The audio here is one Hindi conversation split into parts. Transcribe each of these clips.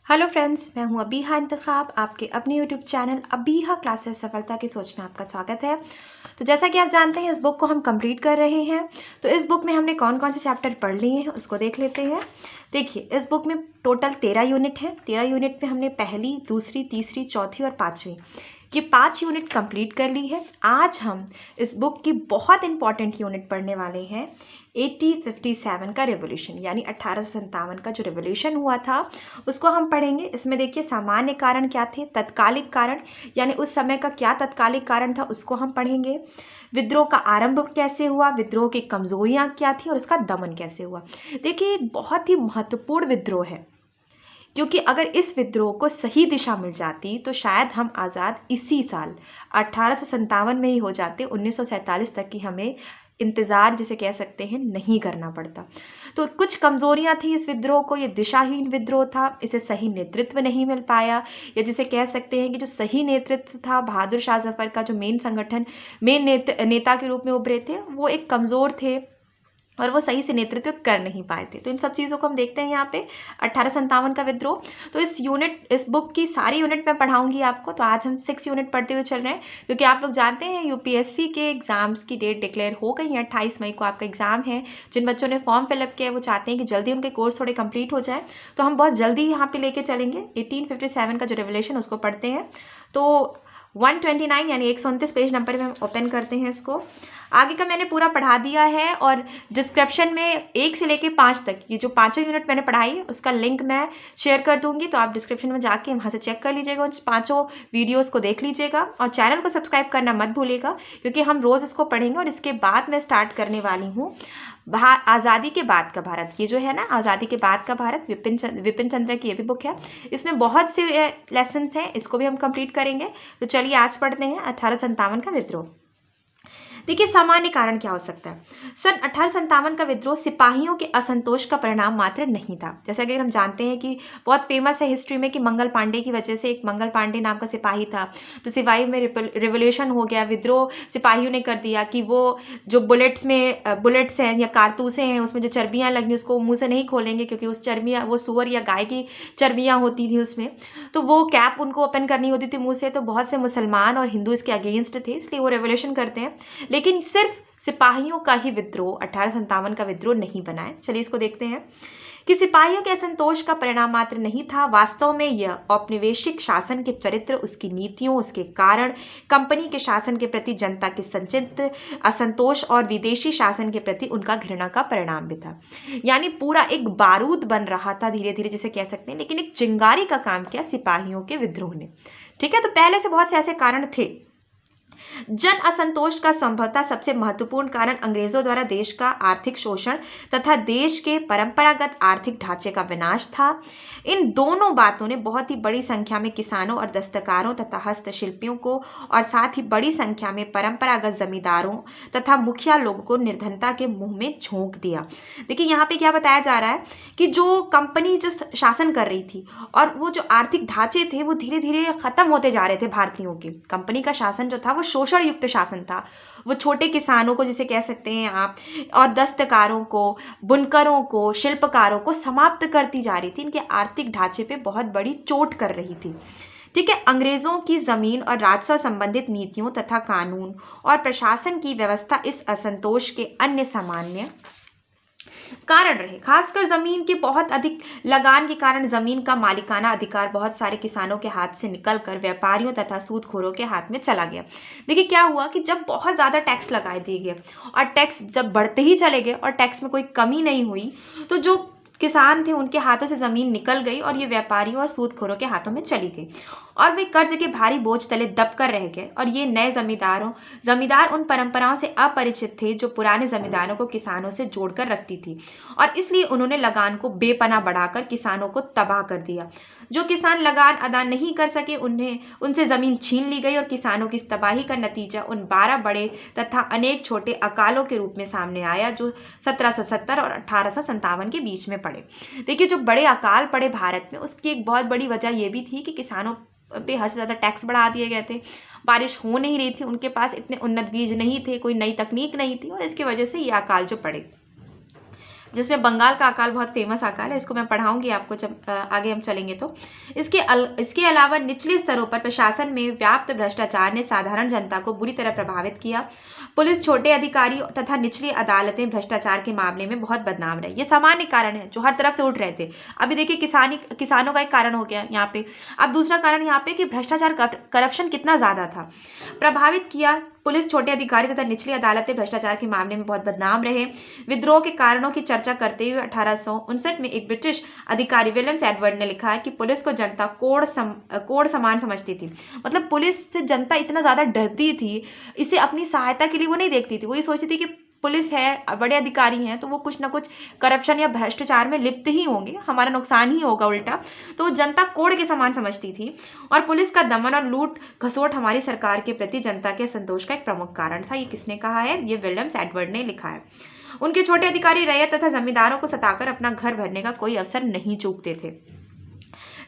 हेलो फ्रेंड्स, मैं हूं अबीहा इंतखाब। आपके अपने यूट्यूब चैनल अबीहा क्लासेस सफलता की सोच में आपका स्वागत है। तो जैसा कि आप जानते हैं, इस बुक को हम कंप्लीट कर रहे हैं। तो इस बुक में हमने कौन कौन से चैप्टर पढ़ लिए हैं उसको देख लेते हैं। देखिए, इस बुक में टोटल 13 यूनिट है। 13 यूनिट में हमने पहली, दूसरी, तीसरी, चौथी और पाँचवीं ये 5 यूनिट कंप्लीट कर ली है। आज हम इस बुक की बहुत इंपॉर्टेंट यूनिट पढ़ने वाले हैं 1857 का रेवोल्यूशन, यानी 1857 का जो रेवोल्यूशन हुआ था उसको हम पढ़ेंगे। इसमें देखिए, सामान्य कारण क्या थे, तत्कालिक कारण यानी उस समय का क्या तत्कालिक कारण था उसको हम पढ़ेंगे। विद्रोह का आरंभ कैसे हुआ, विद्रोह की कमजोरियां क्या थी और उसका दमन कैसे हुआ। देखिए, बहुत ही महत्वपूर्ण विद्रोह है, क्योंकि अगर इस विद्रोह को सही दिशा मिल जाती तो शायद हम आज़ाद इसी साल 1857 में ही हो जाते। 1947 तक की हमें इंतज़ार, जिसे कह सकते हैं, नहीं करना पड़ता। तो कुछ कमज़ोरियां थी इस विद्रोह को। ये दिशाहीन विद्रोह था, इसे सही नेतृत्व नहीं मिल पाया, या जिसे कह सकते हैं कि जो सही नेतृत्व था, बहादुर शाह जफर का जो मेन नेता के रूप में उभरे थे, वो एक कमज़ोर थे और वो सही से नेतृत्व कर नहीं पाए थे। तो इन सब चीज़ों को हम देखते हैं यहाँ पे 1857 का विद्रोह। तो इस बुक की सारी यूनिट मैं पढ़ाऊंगी आपको। तो आज हम 6 यूनिट पढ़ते हुए चल रहे हैं, क्योंकि आप लोग जानते हैं यूपीएससी के एग्जाम्स की डेट डिक्लेयर हो गई है। 28 मई को आपका एग्जाम है। जिन बच्चों ने फॉर्म फिलअप किया है वो चाहते हैं कि जल्दी उनके कोर्स थोड़े कंप्लीट हो जाए, तो हम बहुत जल्दी यहाँ पे लेके चलेंगे। 1857 का जो रेवोल्यूशन उसको पढ़ते हैं। तो 129 यानी 129 पेज नंबर में हम ओपन करते हैं इसको। आगे का मैंने पूरा पढ़ा दिया है, और डिस्क्रिप्शन में 1 से लेके 5 तक ये जो पाँचों यूनिट मैंने पढ़ाई है उसका लिंक मैं शेयर कर दूंगी। तो आप डिस्क्रिप्शन में जाके वहाँ से चेक कर लीजिएगा, उन 5 वीडियोस को देख लीजिएगा, और चैनल को सब्सक्राइब करना मत भूलिएगा, क्योंकि हम रोज़ इसको पढ़ेंगे। और इसके बाद मैं स्टार्ट करने वाली हूँ आज़ादी के बाद का भारत। ये जो है ना, आज़ादी के बाद का भारत, विपिन चंद्र की ये भी बुक है। इसमें बहुत से लेसन्स हैं, इसको भी हम कंप्लीट करेंगे। तो चलिए आज पढ़ते हैं 1857 का विद्रोह। देखिए, सामान्य कारण क्या हो सकता है। सन 1857 का विद्रोह सिपाहियों के असंतोष का परिणाम मात्र नहीं था। जैसा कि हम जानते हैं कि बहुत फेमस है हिस्ट्री में कि मंगल पांडे की वजह से, एक मंगल पांडे नाम का सिपाही था, तो सिपाही में रिवोल्यूशन हो गया, विद्रोह सिपाहियों ने कर दिया कि वो जो बुलेट्स हैं या कारतूसें हैं उसमें जो चर्बियाँ लगी उसको मुँह से नहीं खोलेंगे, क्योंकि उस चर्बियाँ, वो सुअर या गाय की चर्बियाँ होती थी उसमें, तो वो कैप उनको ओपन करनी होती थी मुँह से। तो बहुत से मुसलमान और हिंदू इसके अगेंस्ट थे, इसलिए वो रेवोल्यूशन करते हैं। लेकिन सिर्फ सिपाहियों का ही विद्रोह 1857 का विद्रोह नहीं बना है। चलिए इसको देखते हैं कि सिपाहियों के असंतोष का परिणाम मात्र नहीं था। वास्तव में यह औपनिवेशिक शासन के चरित्र, उसकी नीतियों, उसके कारण, कंपनी के शासन के प्रति जनता के संचित असंतोष और विदेशी शासन के प्रति उनका घृणा का परिणाम भी था। यानी पूरा एक बारूद बन रहा था धीरे धीरे, जिसे कह सकते हैं, लेकिन एक चिंगारी का काम किया सिपाहियों के विद्रोह ने। ठीक है, तो पहले से बहुत से ऐसे कारण थे। जन असंतोष का संभवतः सबसे महत्वपूर्ण कारण अंग्रेजों द्वारा देश का आर्थिक शोषण तथा देश के परंपरागत आर्थिक ढांचे का विनाश था। इन दोनों बातों ने बहुत ही बड़ी संख्या में किसानों और दस्तकारों तथा हस्तशिल्पियों को, और साथ ही बड़ी संख्या में परंपरागत जमींदारों तथा मुखिया लोगों को निर्धनता के मुंह में झोंक दिया। देखिए, यहाँ पे क्या बताया जा रहा है कि जो कंपनी जो शासन कर रही थी और वो जो आर्थिक ढांचे थे वो धीरे धीरे खत्म होते जा रहे थे भारतीयों के। कंपनी का शासन जो था वो शोषण युक्त शासन था। वो छोटे किसानों को, जिसे कह सकते हैं आप, और दस्तकारों को, बुनकरों को, शिल्पकारों को समाप्त करती जा रही थी। इनके आर्थिक ढांचे पे बहुत बड़ी चोट कर रही थी। ठीक है, अंग्रेजों की जमीन और राजस्व संबंधित नीतियों तथा कानून और प्रशासन की व्यवस्था इस असंतोष के अन्य सामान्य कारण रहे। खासकर जमीन के बहुत अधिक लगान के कारण जमीन का मालिकाना अधिकार बहुत सारे किसानों के हाथ से निकलकर व्यापारियों तथा सूदखोरों के हाथ में चला गया। देखिए, क्या हुआ कि जब बहुत ज़्यादा टैक्स लगाए दिए गए और टैक्स जब बढ़ते ही चले गए और टैक्स में कोई कमी नहीं हुई, तो जो किसान थे उनके हाथों से ज़मीन निकल गई और ये व्यापारियों और सूदखोरों के हाथों में चली गई, और वे कर्ज के भारी बोझ तले दबकर रह गए। और ये नए जमींदार उन परंपराओं से अपरिचित थे जो पुराने जमींदारों को किसानों से जोड़कर रखती थी, और इसलिए उन्होंने लगान को बेपनाह बढ़ाकर किसानों को तबाह कर दिया। जो किसान लगान अदा नहीं कर सके उनसे जमीन छीन ली गई, और किसानों की इस तबाही का नतीजा उन 12 बड़े तथा अनेक छोटे अकालों के रूप में सामने आया जो 1770 और 1857 के बीच में पड़े। देखिए, जो बड़े अकाल पड़े भारत में, उसकी एक बहुत बड़ी वजह यह भी थी कि किसानों पे हद से ज़्यादा टैक्स बढ़ा दिए गए थे, बारिश हो नहीं रही थी, उनके पास इतने उन्नत बीज नहीं थे, कोई नई तकनीक नहीं थी, और इसकी वजह से ये अकाल जो पड़े। जिसमें बंगाल का अकाल बहुत फेमस अकाल है, इसको मैं पढ़ाऊंगी आपको जब आगे हम चलेंगे तो। इसके अलावा निचले स्तरों पर प्रशासन में व्याप्त भ्रष्टाचार ने साधारण जनता को बुरी तरह प्रभावित किया। पुलिस, छोटे अधिकारी तथा निचली अदालतें भ्रष्टाचार के मामले में बहुत बदनाम रही। ये सामान्य कारण है जो हर तरफ से उठ रहे थे। अभी देखिए किसानों का एक कारण हो गया यहाँ पे। अब दूसरा कारण यहाँ पे कि भ्रष्टाचार, करप्शन कितना ज्यादा था, प्रभावित किया। पुलिस, छोटे अधिकारी तथा निचली अदालतें भ्रष्टाचार के मामले में बहुत बदनाम रहे। विद्रोह के कारणों की चर्चा करते हुए 1859 में एक ब्रिटिश अधिकारी विलियम्स एडवर्ड ने लिखा है कि पुलिस को जनता कोड़ समान समझती थी। मतलब पुलिस से जनता इतना ज्यादा डरती थी, इसे अपनी सहायता के लिए वो नहीं देखती थी। वो ये सोचती थी कि पुलिस है, बड़े अधिकारी हैं, तो वो कुछ ना कुछ करप्शन या भ्रष्टाचार में लिप्त ही होंगे, हमारा नुकसान ही होगा उल्टा। तो जनता कोड़ के समान समझती थी और पुलिस का दमन और लूट घसोट हमारी सरकार के प्रति जनता के असंतोष का एक प्रमुख कारण था। ये किसने कहा है? ये विलियम्स एडवर्ड ने लिखा है। उनके छोटे अधिकारी रैयत तथा जमींदारों को सताकर अपना घर भरने का कोई अवसर नहीं चूकते थे।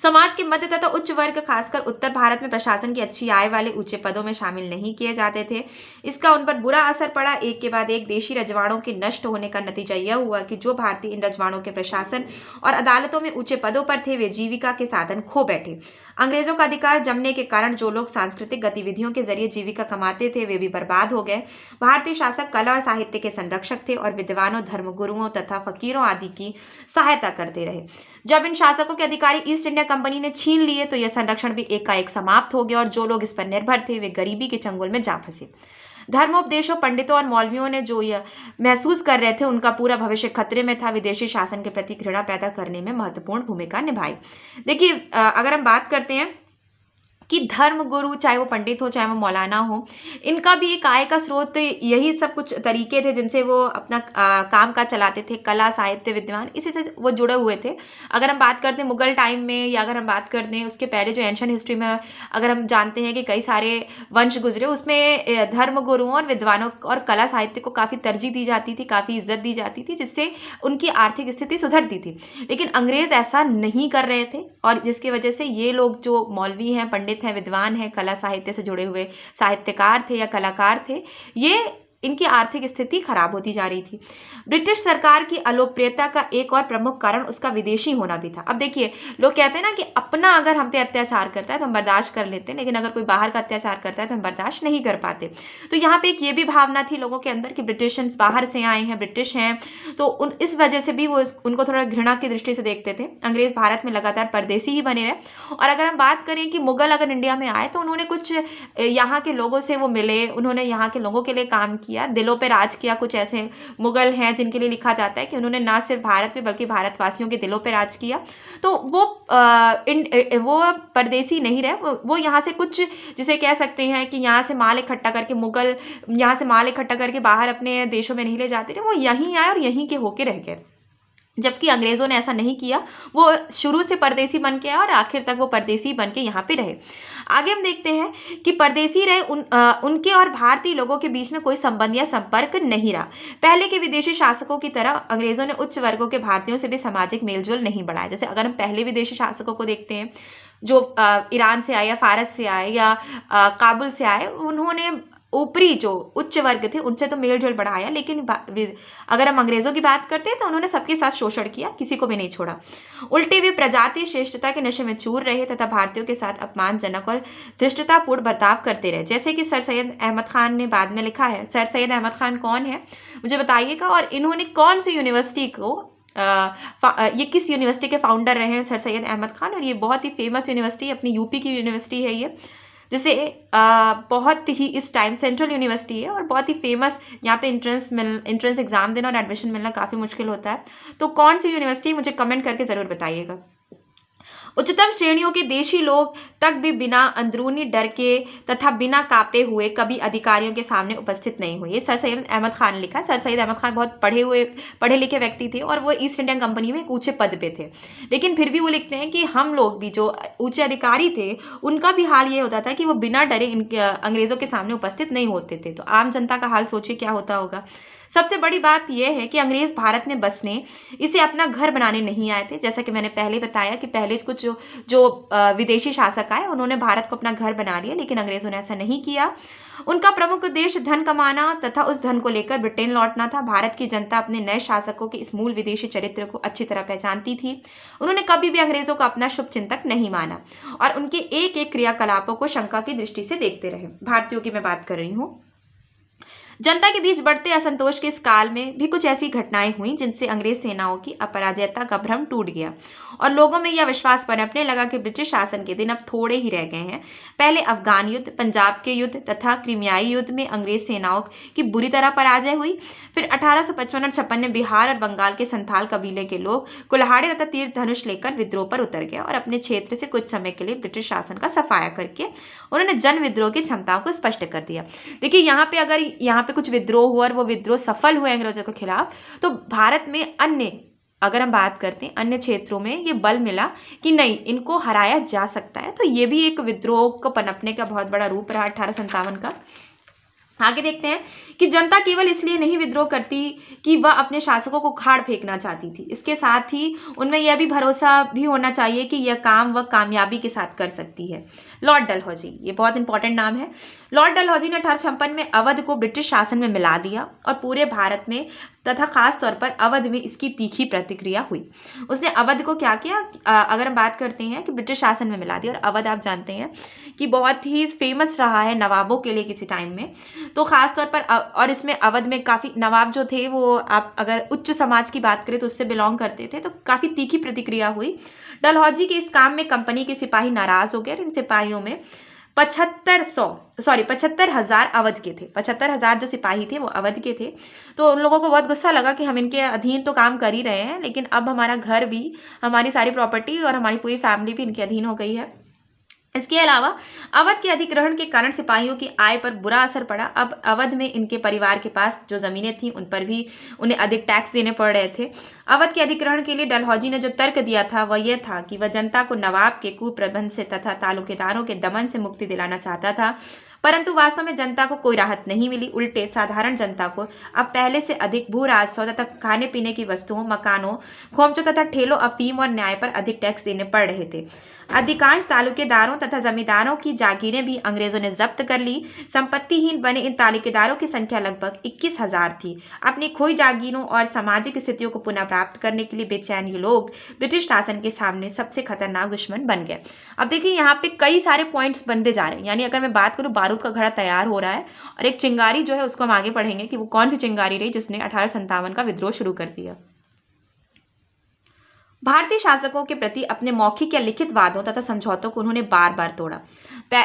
समाज के मध्य तथा उच्च वर्ग, खासकर उत्तर भारत में प्रशासन की अच्छी आय वाले ऊंचे पदों में शामिल नहीं किए जाते थे। इसका उन पर बुरा असर पड़ा। एक के बाद एक देशी रजवाड़ों के नष्ट होने का नतीजा यह हुआ कि जो भारतीय इन रजवाड़ों के प्रशासन और अदालतों में ऊंचे पदों पर थे, वे जीविका के साधन खो बैठे। अंग्रेजों का अधिकार जमने के कारण जो लोग सांस्कृतिक गतिविधियों के जरिए जीविका कमाते थे, वे भी बर्बाद हो गए। भारतीय शासक कला और साहित्य के संरक्षक थे और विद्वानों, धर्मगुरुओं तथा फकीरों आदि की सहायता करते रहे। जब इन शासकों के अधिकारी ईस्ट इंडिया कंपनी ने छीन लिए तो यह संरक्षण भी एकाएक समाप्त हो गया और जो लोग इस पर निर्भर थे, वे गरीबी के चंगुल में जा फंसे। धर्मोपदेशों, पंडितों और मौलवियों ने जो यह महसूस कर रहे थे, उनका पूरा भविष्य खतरे में था। विदेशी शासन के प्रति घृणा पैदा करने में महत्वपूर्ण भूमिका निभाई। देखिए, अगर हम बात करते हैं कि धर्म गुरु, चाहे वो पंडित हो चाहे वो मौलाना हो, इनका भी एक आय का स्रोत यही सब कुछ तरीके थे जिनसे वो अपना काम काज चलाते थे। कला, साहित्य, विद्वान, इसी से वो जुड़े हुए थे। अगर हम बात करते हैं मुगल टाइम में, या अगर हम बात करते हैं उसके पहले जो एंशिएंट हिस्ट्री में, अगर हम जानते हैं कि कई सारे वंश गुजरे, उसमें धर्म गुरुओं और विद्वानों और कला साहित्य को काफ़ी तरजीह दी जाती थी, काफ़ी इज्जत दी जाती थी, जिससे उनकी आर्थिक स्थिति सुधरती थी। लेकिन अंग्रेज ऐसा नहीं कर रहे थे और जिसकी वजह से ये लोग जो मौलवी हैं, पंडित हैं, विद्वान हैं, कला साहित्य से जुड़े हुए साहित्यकार थे या कलाकार थे, ये इनकी आर्थिक स्थिति खराब होती जा रही थी। ब्रिटिश सरकार की अलोकप्रियता का एक और प्रमुख कारण उसका विदेशी होना भी था। अब देखिए, लोग कहते हैं ना कि अपना अगर हम पे अत्याचार करता है तो हम बर्दाश्त कर लेते हैं, लेकिन अगर कोई बाहर का अत्याचार करता है तो हम बर्दाश्त नहीं कर पाते। तो यहाँ पे एक ये भी भावना थी लोगों के अंदर कि ब्रिटिशर्स बाहर से आए हैं, ब्रिटिश हैं, तो इस वजह से भी वो उनको थोड़ा घृणा की दृष्टि से देखते थे। अंग्रेज भारत में लगातार परदेसी ही बने रहे। और अगर हम बात करें कि मुगल अगर इंडिया में आए तो उन्होंने कुछ यहाँ के लोगों से वो मिले, उन्होंने यहाँ के लोगों के लिए काम किया, दिलों पे राज किया। कुछ ऐसे मुगल हैं जिनके लिए लिखा जाता है कि उन्होंने ना सिर्फ भारत में बल्कि भारतवासियों के दिलों पे राज किया। तो वो परदेसी नहीं रहे, वो यहाँ से कुछ, जिसे कह सकते हैं कि यहाँ से माल इकट्ठा करके, मुगल यहाँ से माल इकट्ठा करके बाहर अपने देशों में नहीं ले जाते थे, वो यहीं आए और यहीं के होके रह गए। जबकि अंग्रेजों ने ऐसा नहीं किया, वो शुरू से परदेसी बन के आए और आखिर तक वो परदेसी बन के यहाँ पे रहे। आगे हम देखते हैं कि परदेसी रहे उनके और भारतीय लोगों के बीच में कोई संबंध या संपर्क नहीं रहा। पहले के विदेशी शासकों की तरह अंग्रेजों ने उच्च वर्गों के भारतीयों से भी सामाजिक मेलजोल नहीं बढ़ाया। जैसे अगर हम पहले विदेशी शासकों को देखते हैं जो ईरान से आए या फारस से आए या काबुल से आए, उन्होंने ऊपरी जो उच्च वर्ग थे उनसे तो मेलजोल बढ़ाया, लेकिन अगर हम अंग्रेजों की बात करते हैं तो उन्होंने सबके साथ शोषण किया, किसी को भी नहीं छोड़ा। उल्टे वे प्रजातीय श्रेष्ठता के नशे में चूर रहे तथा भारतीयों के साथ अपमानजनक और धृष्टतापूर्ण बर्ताव करते रहे। जैसे कि सर सैयद अहमद खान ने बाद में लिखा है। सर सैयद अहमद खान कौन है मुझे बताइएगा, और इन्होंने कौन सी यूनिवर्सिटी को ये किस यूनिवर्सिटी के फाउंडर रहे हैं सर सैयद अहमद खान, और ये बहुत ही फेमस यूनिवर्सिटी, अपनी यूपी की यूनिवर्सिटी है ये, जैसे बहुत ही इस टाइम सेंट्रल यूनिवर्सिटी है और बहुत ही फेमस। यहाँ पे एंट्रेंस एग्जाम देना और एडमिशन मिलना काफ़ी मुश्किल होता है। तो कौन सी यूनिवर्सिटी, मुझे कमेंट करके ज़रूर बताइएगा। उच्चतम श्रेणियों के देशी लोग तक भी बिना अंदरूनी डर के तथा बिना कांपे हुए कभी अधिकारियों के सामने उपस्थित नहीं हुए। ये सर सैयद अहमद खान ने लिखा। सर सैयद अहमद खान बहुत पढ़े लिखे व्यक्ति थे और वो ईस्ट इंडिया कंपनी में एक ऊंचे पद पे थे, लेकिन फिर भी वो लिखते हैं कि हम लोग भी जो ऊंचे अधिकारी थे उनका भी हाल ये होता था कि वो बिना डरे अंग्रेजों के सामने उपस्थित नहीं होते थे। तो आम जनता का हाल सोचिए क्या होता होगा। सबसे बड़ी बात यह है कि अंग्रेज भारत में बसने, इसे अपना घर बनाने नहीं आए थे। जैसा कि मैंने पहले बताया कि पहले कुछ जो विदेशी शासक आए उन्होंने भारत को अपना घर बना लिया, लेकिन अंग्रेजों ने ऐसा नहीं किया। उनका प्रमुख उद्देश्य धन कमाना तथा उस धन को लेकर ब्रिटेन लौटना था। भारत की जनता अपने नए शासकों के इस मूल विदेशी चरित्र को अच्छी तरह पहचानती थी। उन्होंने कभी भी अंग्रेजों को अपना शुभ चिंतक नहीं माना और उनके एक एक क्रियाकलापों को शंका की दृष्टि से देखते रहे। भारतीयों की मैं बात कर रही हूँ। जनता के बीच बढ़ते असंतोष के इस काल में भी कुछ ऐसी घटनाएं हुई जिनसे अंग्रेज सेनाओं की अपराजयता का भ्रम टूट गया और लोगों में यह विश्वास पनपने लगा कि ब्रिटिश शासन के दिन अब थोड़े ही रह गए हैं। पहले अफगान युद्ध, पंजाब के युद्ध तथा क्रीमियाई युद्ध में अंग्रेज सेनाओं की बुरी तरह पराजय हुई। फिर 1855 और 56 में बिहार और बंगाल के संथाल कबीले के लोग कुल्हाड़े तथा तीर धनुष लेकर विद्रोह पर उतर गए और अपने क्षेत्र से कुछ समय के लिए ब्रिटिश शासन का सफाया करके उन्होंने जन विद्रोह की क्षमताओं को स्पष्ट कर दिया। देखिए यहाँ पे अगर यहाँ पे कुछ विद्रोह हुआ और वो विद्रोह सफल हुए अंग्रेजों के खिलाफ, तो भारत में अन्य, अगर हम बात करते हैं अन्य क्षेत्रों में, ये बल मिला कि नहीं, इनको हराया जा सकता है। तो ये भी एक विद्रोह को पनपने का बहुत बड़ा रूप रहा 1857 का। आगे देखते हैं कि जनता केवल इसलिए नहीं विद्रोह करती कि वह अपने शासकों को उखाड़ फेंकना चाहती थी, इसके साथ ही उनमें यह भी भरोसा भी होना चाहिए कि यह काम वह कामयाबी के साथ कर सकती है। लॉर्ड डलहौजी, ये बहुत इंपॉर्टेंट नाम है। लॉर्ड डलहौजी ने 1856 में अवध को ब्रिटिश शासन में मिला दिया और पूरे भारत में तथा खास तौर पर अवध में इसकी तीखी प्रतिक्रिया हुई। उसने अवध को क्या किया, अगर हम बात करते हैं कि ब्रिटिश शासन में मिला दिया, और अवध आप जानते हैं कि बहुत ही फेमस रहा है नवाबों के लिए किसी टाइम में, तो खास तौर पर और इसमें अवध में काफ़ी नवाब जो थे वो, आप अगर उच्च समाज की बात करें तो उससे बिलोंग करते थे, तो काफ़ी तीखी प्रतिक्रिया हुई। डलहौजी के इस काम में कंपनी के सिपाही नाराज हो गए और इन सिपाहियों में 75,000 अवध के थे। 75,000 जो सिपाही थे वो अवध के थे। तो उन लोगों को बहुत गुस्सा लगा कि हम इनके अधीन तो काम कर ही रहे हैं, लेकिन अब हमारा घर भी, हमारी सारी प्रॉपर्टी और हमारी पूरी फैमिली भी इनके अधीन हो गई है। इसके अलावा अवध के अधिग्रहण के कारण सिपाहियों की आय पर बुरा असर पड़ा। अब अवध में इनके परिवार के पास जो ज़मीनें थीं उन पर भी उन्हें अधिक टैक्स देने पड़ रहे थे। अवध के अधिग्रहण के लिए डलहौजी ने जो तर्क दिया था वह यह था कि वह जनता को नवाब के कुप्रबंध से तथा तालुकेदारों के दमन से मुक्ति दिलाना चाहता था, परंतु वास्तव में जनता को कोई राहत नहीं मिली। उल्टे साधारण जनता को अब पहले से अधिक भू राजस्व तथा खाने पीने की वस्तुओं, मकानों, खोमचों तथा ठेलों, अफीम और न्याय पर अधिक टैक्स देने पड़ रहे थे। अधिकांश तालुकेदारों तथा जमींदारों की जागीरें भी अंग्रेजों ने जब्त कर ली। संपत्तिहीन बने इन तालुकेदारों की संख्या लगभग 21,000 थी। अपनी खोई जागीरों और सामाजिक स्थितियों को पुनः प्राप्त करने के लिए बेचैन ये लोग ब्रिटिश शासन के सामने सबसे खतरनाक दुश्मन बन गए। अब देखिए यहाँ पे कई सारे पॉइंट्स बनते जा रहे हैं, यानी अगर मैं बात करूँ, बारूद का घड़ा तैयार हो रहा है और एक चिंगारी जो है उसको हम आगे पढ़ेंगे कि वो कौन सी चिंगारी रही जिसने 1857 का विद्रोह शुरू कर दिया। भारतीय शासकों के प्रति अपने मौखिक या लिखित वादों तथा समझौतों को उन्होंने बार बार तोड़ा।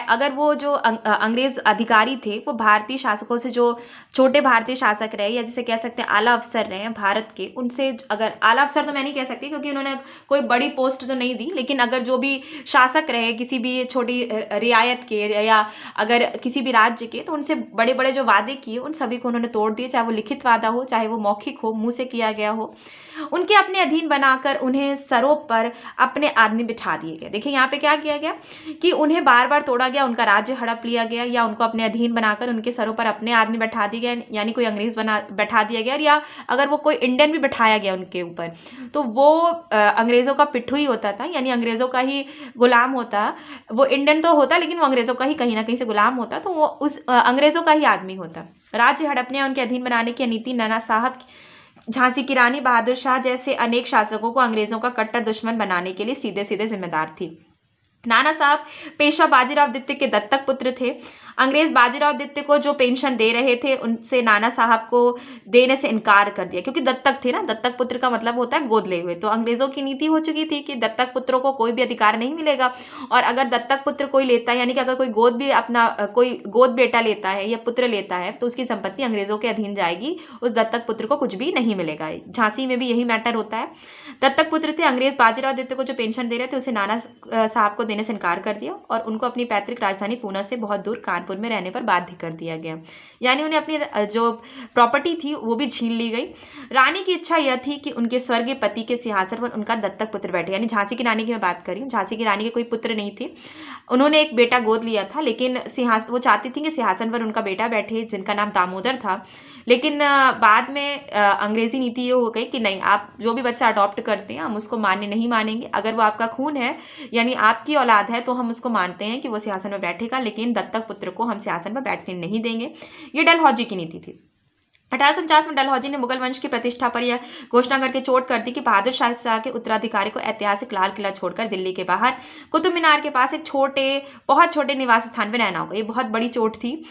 अगर वो जो अंग्रेज अधिकारी थे वो भारतीय शासकों से, जो छोटे भारतीय शासक रहे या जिसे कह सकते हैं आला अफसर रहे भारत के, उनसे, अगर आला अफसर तो मैं नहीं कह सकती क्योंकि उन्होंने कोई बड़ी पोस्ट तो नहीं दी, लेकिन अगर जो भी शासक रहे किसी भी छोटी रियायत के या अगर किसी भी राज्य के, तो उनसे बड़े बड़े जो वादे किए उन सभी को उन्होंने तोड़ दिए, चाहे वो लिखित वादा हो, चाहे वो मौखिक हो, मुँह से किया गया हो। उनके अपने अधीन बनाकर उन्हें सरों पर अपने आदमी बिठा दिए गए। देखिए यहाँ पे क्या किया गया कि उन्हें बार बार तोड़ा गया, उनका राज्य हड़प लिया गया या उनको अपने अधीन बनाकर उनके सरों पर अपने आदमी बैठा दिए गए, यानी कोई अंग्रेज बैठा दिया गया, या अगर वो कोई इंडियन भी बैठाया गया उनके ऊपर तो वो अंग्रेज़ों का पिट्ठू ही होता था, यानी अंग्रेज़ों का ही गुलाम होता। वो इंडियन तो होता लेकिन वो अंग्रेज़ों का ही कहीं ना कहीं से गुलाम होता, तो वो उस अंग्रेज़ों का ही आदमी होता। राज्य हड़पने उनके अधीन बनाने की नीति नाना साहब, झांसी की रानी, बहादुर शाह जैसे अनेक शासकों को अंग्रेजों का कट्टर दुश्मन बनाने के लिए सीधे सीधे जिम्मेदार थी। नाना साहब पेशवा बाजीराव द्वितीय के दत्तक पुत्र थे। अंग्रेज बाजीराव द्वितीय को जो पेंशन दे रहे थे उनसे नाना साहब को देने से इनकार कर दिया, क्योंकि दत्तक थे ना, दत्तक पुत्र का मतलब होता है गोद ले हुए। तो अंग्रेजों की नीति हो चुकी थी कि दत्तक पुत्रों को कोई भी अधिकार नहीं मिलेगा, और अगर दत्तक पुत्र कोई लेता है, यानी कि अगर कोई गोद भी अपना कोई गोद बेटा लेता है या पुत्र लेता है, तो उसकी संपत्ति अंग्रेजों के अधीन जाएगी, उस दत्तक पुत्र को कुछ भी नहीं मिलेगा। झांसी में भी यही मैटर होता है। दत्तक पुत्र थे, अंग्रेज बाजीराव द्वितीय को जो पेंशन दे रहे थे उसे नाना साहब को देने से इनकार कर दिया और उनको अपनी पैतृक राजधानी पूना से बहुत दूर कानपुर कानपुर में रहने पर बाध्य कर दिया गया, यानी उन्हें अपनी जो प्रॉपर्टी थी वो भी छीन ली गई। रानी की इच्छा यह थी कि उनके स्वर्गीय पति के सिंहासन पर उनका दत्तक पुत्र बैठे, यानी झांसी की रानी की मैं बात कर रही हूँ। झांसी की रानी के कोई पुत्र नहीं थे, उन्होंने एक बेटा गोद लिया था, लेकिन सिंहासन वो चाहती थी कि सिंहासन पर उनका बेटा बैठे जिनका नाम दामोदर था। लेकिन बाद में अंग्रेजी नीति ये हो गई कि नहीं, आप जो भी बच्चा अडॉप्ट करते हैं हम उसको मान्य नहीं मानेंगे। अगर वो आपका खून है यानी आपकी औलाद है तो हम उसको मानते हैं कि वो सिंहासन पर बैठेगा, लेकिन दत्तक पुत्र को हम सिंहासन पर बैठने नहीं देंगे। ये डलहौजी की नीति थी। 1849 में डलहौजी ने मुगल वंश की प्रतिष्ठा पर यह घोषणा करके चोट कर दी कि बहादुर शाह के उत्तराधिकारी को ऐतिहासिक लाल किला छोड़कर दिल्ली के बाहर कुतुब मीनार के पास एक बहुत छोटे निवास स्थान में रहना होगा। ये बहुत बड़ी चोट थी।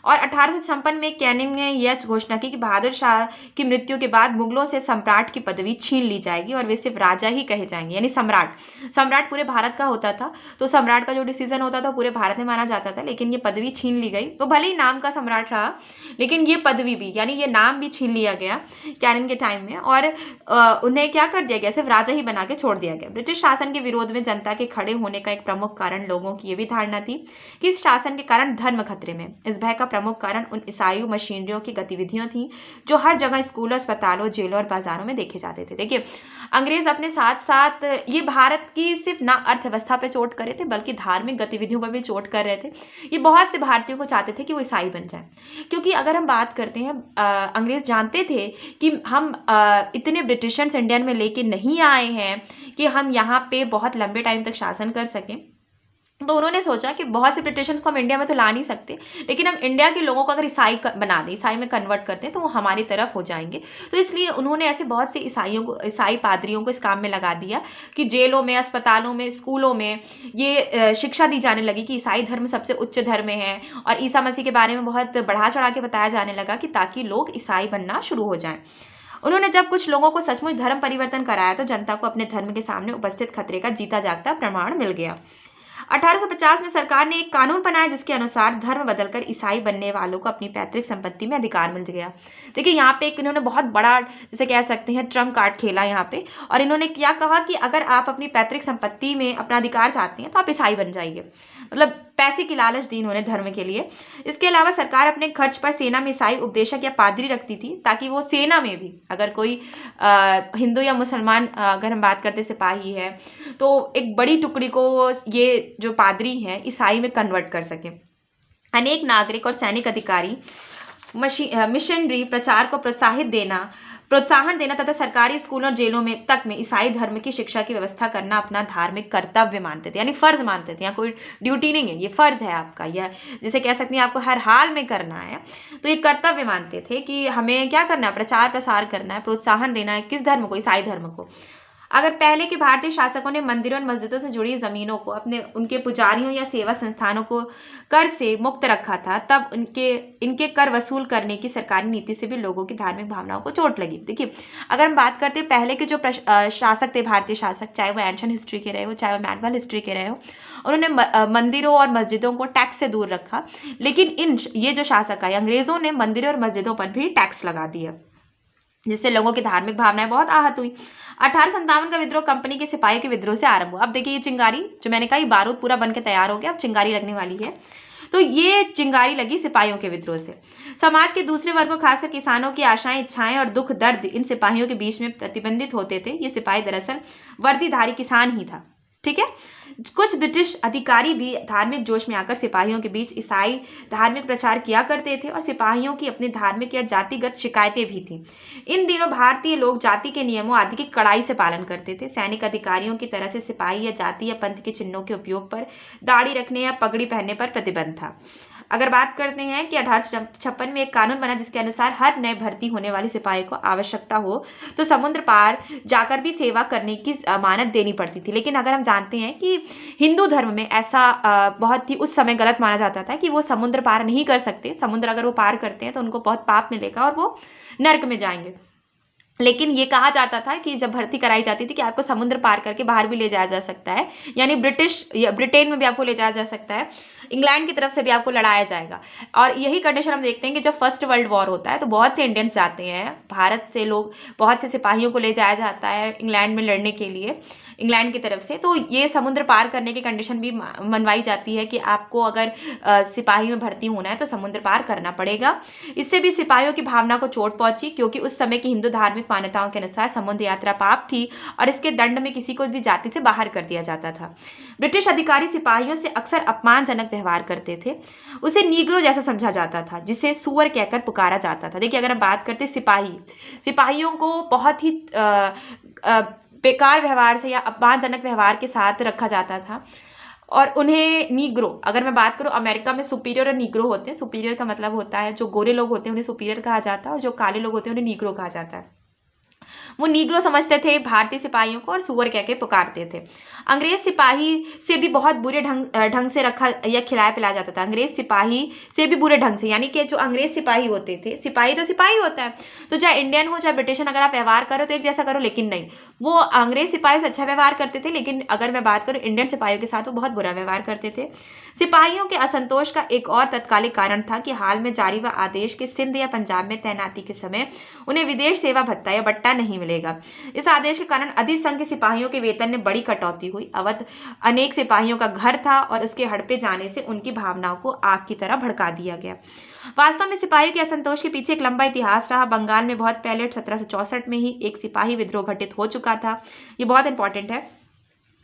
और 1856 में कैनिंग ने यह घोषणा की कि बहादुर शाह की मृत्यु के बाद मुगलों से सम्राट की पदवी छीन ली जाएगी और वे सिर्फ राजा ही कहे जाएंगे, यानी सम्राट पूरे भारत का होता था, तो सम्राट का जो डिसीजन होता था पूरे भारत में माना जाता था। लेकिन ये पदवी छीन ली गई, तो भले ही नाम का सम्राट रहा लेकिन ये पदवी भी यानी ये नाम भी छीन लिया गया कैनिंग के टाइम में, और उन्हें क्या कर दिया गया, सिर्फ राजा ही बना के छोड़ दिया गया। ब्रिटिश शासन के विरोध में जनता के खड़े होने का एक प्रमुख कारण लोगों की यह भी धारणा थी कि इस शासन के कारण धर्म खतरे में। इस भय का प्रमुख कारण उन ईसाई मशीनरियों की गतिविधियां थी जो हर जगह स्कूलों, अस्पतालों, जेलों और बाजारों में देखे जाते थे। देखिए, अंग्रेज अपने साथ साथ ये भारत की सिर्फ ना अर्थव्यवस्था पे चोट करे थे बल्कि धार्मिक गतिविधियों पर भी चोट कर रहे थे। ये बहुत से भारतीयों को चाहते थे कि वो ईसाई बन जाए, क्योंकि अगर हम बात करते हैं अंग्रेज जानते थे कि हम इतने ब्रिटिशर्स इंडियन में लेके नहीं आए हैं कि हम यहाँ पे बहुत लंबे टाइम तक शासन कर सकें। तो उन्होंने सोचा कि बहुत से ब्रिटिशर्स को हम इंडिया में तो ला नहीं सकते, लेकिन हम इंडिया के लोगों को अगर ईसाई बना दें, ईसाई में कन्वर्ट करते हैं तो वो हमारी तरफ हो जाएंगे। तो इसलिए उन्होंने ऐसे बहुत से ईसाई पादरियों को इस काम में लगा दिया कि जेलों में, अस्पतालों में, स्कूलों में ये शिक्षा दी जाने लगी कि ईसाई धर्म सबसे उच्च धर्म है, और ईसा मसीह के बारे में बहुत बढ़ा चढ़ा के बताया जाने लगा कि ताकि लोग ईसाई बनना शुरू हो जाएं। उन्होंने जब कुछ लोगों को सचमुच धर्म परिवर्तन कराया तो जनता को अपने धर्म के सामने उपस्थित खतरे का जीता जागता प्रमाण मिल गया। 1850 में सरकार ने एक कानून बनाया जिसके अनुसार धर्म बदलकर ईसाई बनने वालों को अपनी पैतृक संपत्ति में अधिकार मिल गया। देखिए, यहाँ पे इन्होंने बहुत बड़ा, जैसे कह सकते हैं, ट्रम्प कार्ड खेला यहाँ पे, और इन्होंने क्या कहा कि अगर आप अपनी पैतृक संपत्ति में अपना अधिकार चाहते हैं तो आप ईसाई बन जाइए। मतलब पैसे की लालच दी इन्होंने धर्म के लिए। इसके अलावा सरकार अपने खर्च पर सेना में ईसाई उपदेशक या पादरी रखती थी ताकि वो सेना में भी, अगर कोई हिंदू या मुसलमान, अगर हम बात करते सिपाही है, तो एक बड़ी टुकड़ी को ये जो पादरी हैं ईसाई में कन्वर्ट कर सके। अनेक नागरिक और सैनिक अधिकारी मिशनरी प्रचार को प्रोत्साहन देना तथा सरकारी स्कूलों और जेलों में ईसाई धर्म की शिक्षा की व्यवस्था करना अपना धार्मिक कर्तव्य मानते थे, यानी फर्ज मानते थे। यहाँ कोई ड्यूटी नहीं है, ये फर्ज है आपका, या जिसे कह सकते हैं आपको हर हाल में करना है। तो ये कर्तव्य मानते थे कि हमें क्या करना है, प्रचार प्रसार करना है, प्रोत्साहन देना है। किस धर्म को? ईसाई धर्म को। अगर पहले के भारतीय शासकों ने मंदिरों और मस्जिदों से जुड़ी जमीनों को उनके पुजारियों या सेवा संस्थानों को कर से मुक्त रखा था, तब इनके कर वसूल करने की सरकारी नीति से भी लोगों की धार्मिक भावनाओं को चोट लगी। देखिए, अगर हम बात करते हैं पहले के जो शासक थे, भारतीय शासक, चाहे वो एंशिएंट हिस्ट्री के रहे हो, चाहे वो मेडिवल हिस्ट्री के रहे हो, उन्होंने मंदिरों और मस्जिदों को टैक्स से दूर रखा। लेकिन ये जो शासक आए, अंग्रेजों ने मंदिरों और मस्जिदों पर भी टैक्स लगा दिया, जिससे लोगों की धार्मिक भावनाएं बहुत आहत हुई। 1857 का विद्रोह कंपनी के सिपाहियों के विद्रोह से आरंभ हुआ। अब देखिए, ये चिंगारी जो मैंने कहा, ये बारूद पूरा बन के तैयार हो गया, अब चिंगारी लगने वाली है। तो ये चिंगारी लगी सिपाहियों के विद्रोह से। समाज के दूसरे वर्गों, खासकर किसानों की आशाएं, इच्छाएं और दुख दर्द इन सिपाहियों के बीच में प्रतिबिंबित होते थे। ये सिपाही दरअसल वर्दीधारी किसान ही था। ठीक है, कुछ ब्रिटिश अधिकारी भी धार्मिक जोश में आकर सिपाहियों के बीच ईसाई धार्मिक प्रचार किया करते थे, और सिपाहियों की अपनी धार्मिक या जातिगत शिकायतें भी थीं। इन दिनों भारतीय लोग जाति के नियमों आदि की कड़ाई से पालन करते थे। सैनिक अधिकारियों की तरह से सिपाही या जाति या पंथ के चिन्हों के उपयोग पर, दाढ़ी रखने या पगड़ी पहनने पर प्रतिबंध था। अगर बात करते हैं कि 1856 में एक कानून बना जिसके अनुसार हर नए भर्ती होने वाले सिपाही को आवश्यकता हो तो समुद्र पार जाकर भी सेवा करने की अमानत देनी पड़ती थी। लेकिन अगर हम जानते हैं कि हिंदू धर्म में ऐसा बहुत ही उस समय गलत माना जाता था कि वो समुद्र पार नहीं कर सकते। समुद्र अगर वो पार करते हैं तो उनको बहुत पाप मिलेगा और वो नर्क में जाएंगे। लेकिन ये कहा जाता था कि जब भर्ती कराई जाती थी कि आपको समुद्र पार करके बाहर भी ले जाया जा सकता है, यानी ब्रिटेन में भी आपको ले जाया जा सकता है, इंग्लैंड की तरफ से भी आपको लड़ाया जाएगा। और यही कंडीशन हम देखते हैं कि जब फर्स्ट वर्ल्ड वॉर होता है तो बहुत से इंडियंस जाते हैं, भारत से लोग, बहुत से सिपाहियों को ले जाया जाता है इंग्लैंड में लड़ने के लिए। इंग्लैंड की तरफ से। तो ये समुद्र पार करने की कंडीशन भी मनवाई जाती है कि आपको अगर सिपाही में भर्ती होना है तो समुद्र पार करना पड़ेगा। इससे भी सिपाहियों की भावना को चोट पहुंची, क्योंकि उस समय की हिंदू धार्मिक मान्यताओं के अनुसार समुद्र यात्रा पाप थी और इसके दंड में किसी को भी जाति से बाहर कर दिया जाता था। ब्रिटिश अधिकारी सिपाहियों से अक्सर अपमानजनक व्यवहार करते थे। उसे नीग्रो जैसा समझा जाता था, जिसे सुअर कहकर पुकारा जाता था। देखिए, अगर हम बात करते सिपाहियों को बहुत ही बेकार व्यवहार से या अपमानजनक व्यवहार के साथ रखा जाता था और उन्हें नीग्रो, अगर मैं बात करूं अमेरिका में सुपीरियर और नीग्रो होते हैं। सुपीरियर का मतलब होता है जो गोरे लोग होते हैं उन्हें सुपीरियर कहा जाता है और जो काले लोग होते हैं उन्हें नीग्रो कहा जाता है। वो नीग्रो समझते थे भारतीय सिपाहियों को और सुअर कह के पुकारते थे। अंग्रेज सिपाही से भी बहुत बुरे ढंग से रखा या खिलाया पिलाया जाता था। अंग्रेज सिपाही से भी बुरे ढंग से, यानी कि जो अंग्रेज सिपाही होते थे, सिपाही तो सिपाही होता है, तो चाहे इंडियन हो चाहे ब्रिटिशन, अगर आप व्यवहार करो तो एक जैसा करो, लेकिन नहीं, वो अंग्रेज सिपाही से अच्छा व्यवहार करते थे, लेकिन अगर मैं बात करूँ इंडियन सिपाहियों के साथ वो बहुत बुरा व्यवहार करते थे। सिपाहियों के असंतोष का एक और तत्कालिक कारण था कि हाल में जारी हुआ आदेश के सिंध या पंजाब में तैनाती के समय उन्हें विदेश सेवा भत्ता या बट्टा नहीं मिलेगा। इस आदेश के कारण अधिसंख्य सिपाहियों के वेतन में बड़ी कटौती हुई। अवध अनेक सिपाहियों का घर था और उसके हड़पे जाने से उनकी भावनाओं को आग की तरह भड़का दिया गया। वास्तव में सिपाहियों के असंतोष के पीछे एक लंबा इतिहास रहा। बंगाल में बहुत पहले 1764 में ही एक सिपाही विद्रोह घटित हो चुका था। ये बहुत इंपॉर्टेंट है।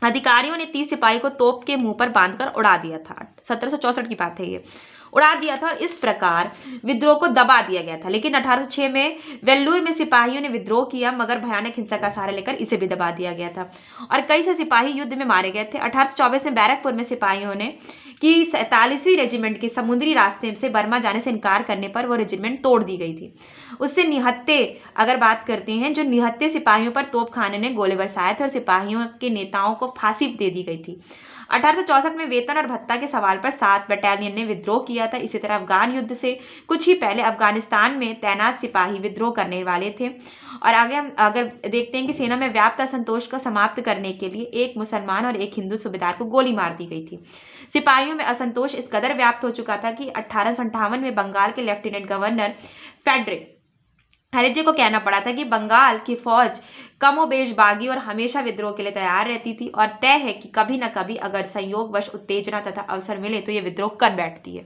अधिकारियों ने 30 सिपाही को तोप के मुंह पर बांधकर उड़ा दिया था। 1764 की बात है, ये उड़ा दिया था और इस प्रकार विद्रोह को दबा दिया गया था। लेकिन 1806 में वेल्लूर में सिपाहियों ने विद्रोह किया, मगर भयानक हिंसा का सहारा लेकर इसे भी दबा दिया गया था और कई से सिपाही युद्ध में मारे गए थे। 1824 में बैरकपुर में सिपाहियों ने कि 47वीं रेजिमेंट के समुद्री रास्ते से बर्मा जाने से इनकार करने पर वो रेजिमेंट तोड़ दी गई थी। उससे निहत्थे, अगर बात करते हैं, जो निहत्थे सिपाहियों पर तोपखाने ने गोले बरसाए थे और सिपाहियों के नेताओं को फांसी दे दी गई थी। 1864 में वेतन और भत्ता के सवाल पर 7 बटालियन ने विद्रोह किया था। इसी तरह अफगान युद्ध से कुछ ही पहले अफगानिस्तान में तैनात सिपाही विद्रोह करने वाले थे। और आगे हम अगर देखते हैं कि सेना में व्याप्त असंतोष को समाप्त करने के लिए एक मुसलमान और एक हिंदू सूबेदार को गोली मार दी गई थी। सिपाहियों में असंतोष इस कदर व्याप्त हो चुका था कि 1858 में बंगाल के लेफ्टिनेंट गवर्नर फेडरिक हैरिजे को कहना पड़ा था कि बंगाल की फौज कमोबेश बागी और हमेशा विद्रोह के लिए तैयार रहती थी और तय है कि कभी न कभी अगर संयोगवश उत्तेजना तथा अवसर मिले तो ये विद्रोह कर बैठती है।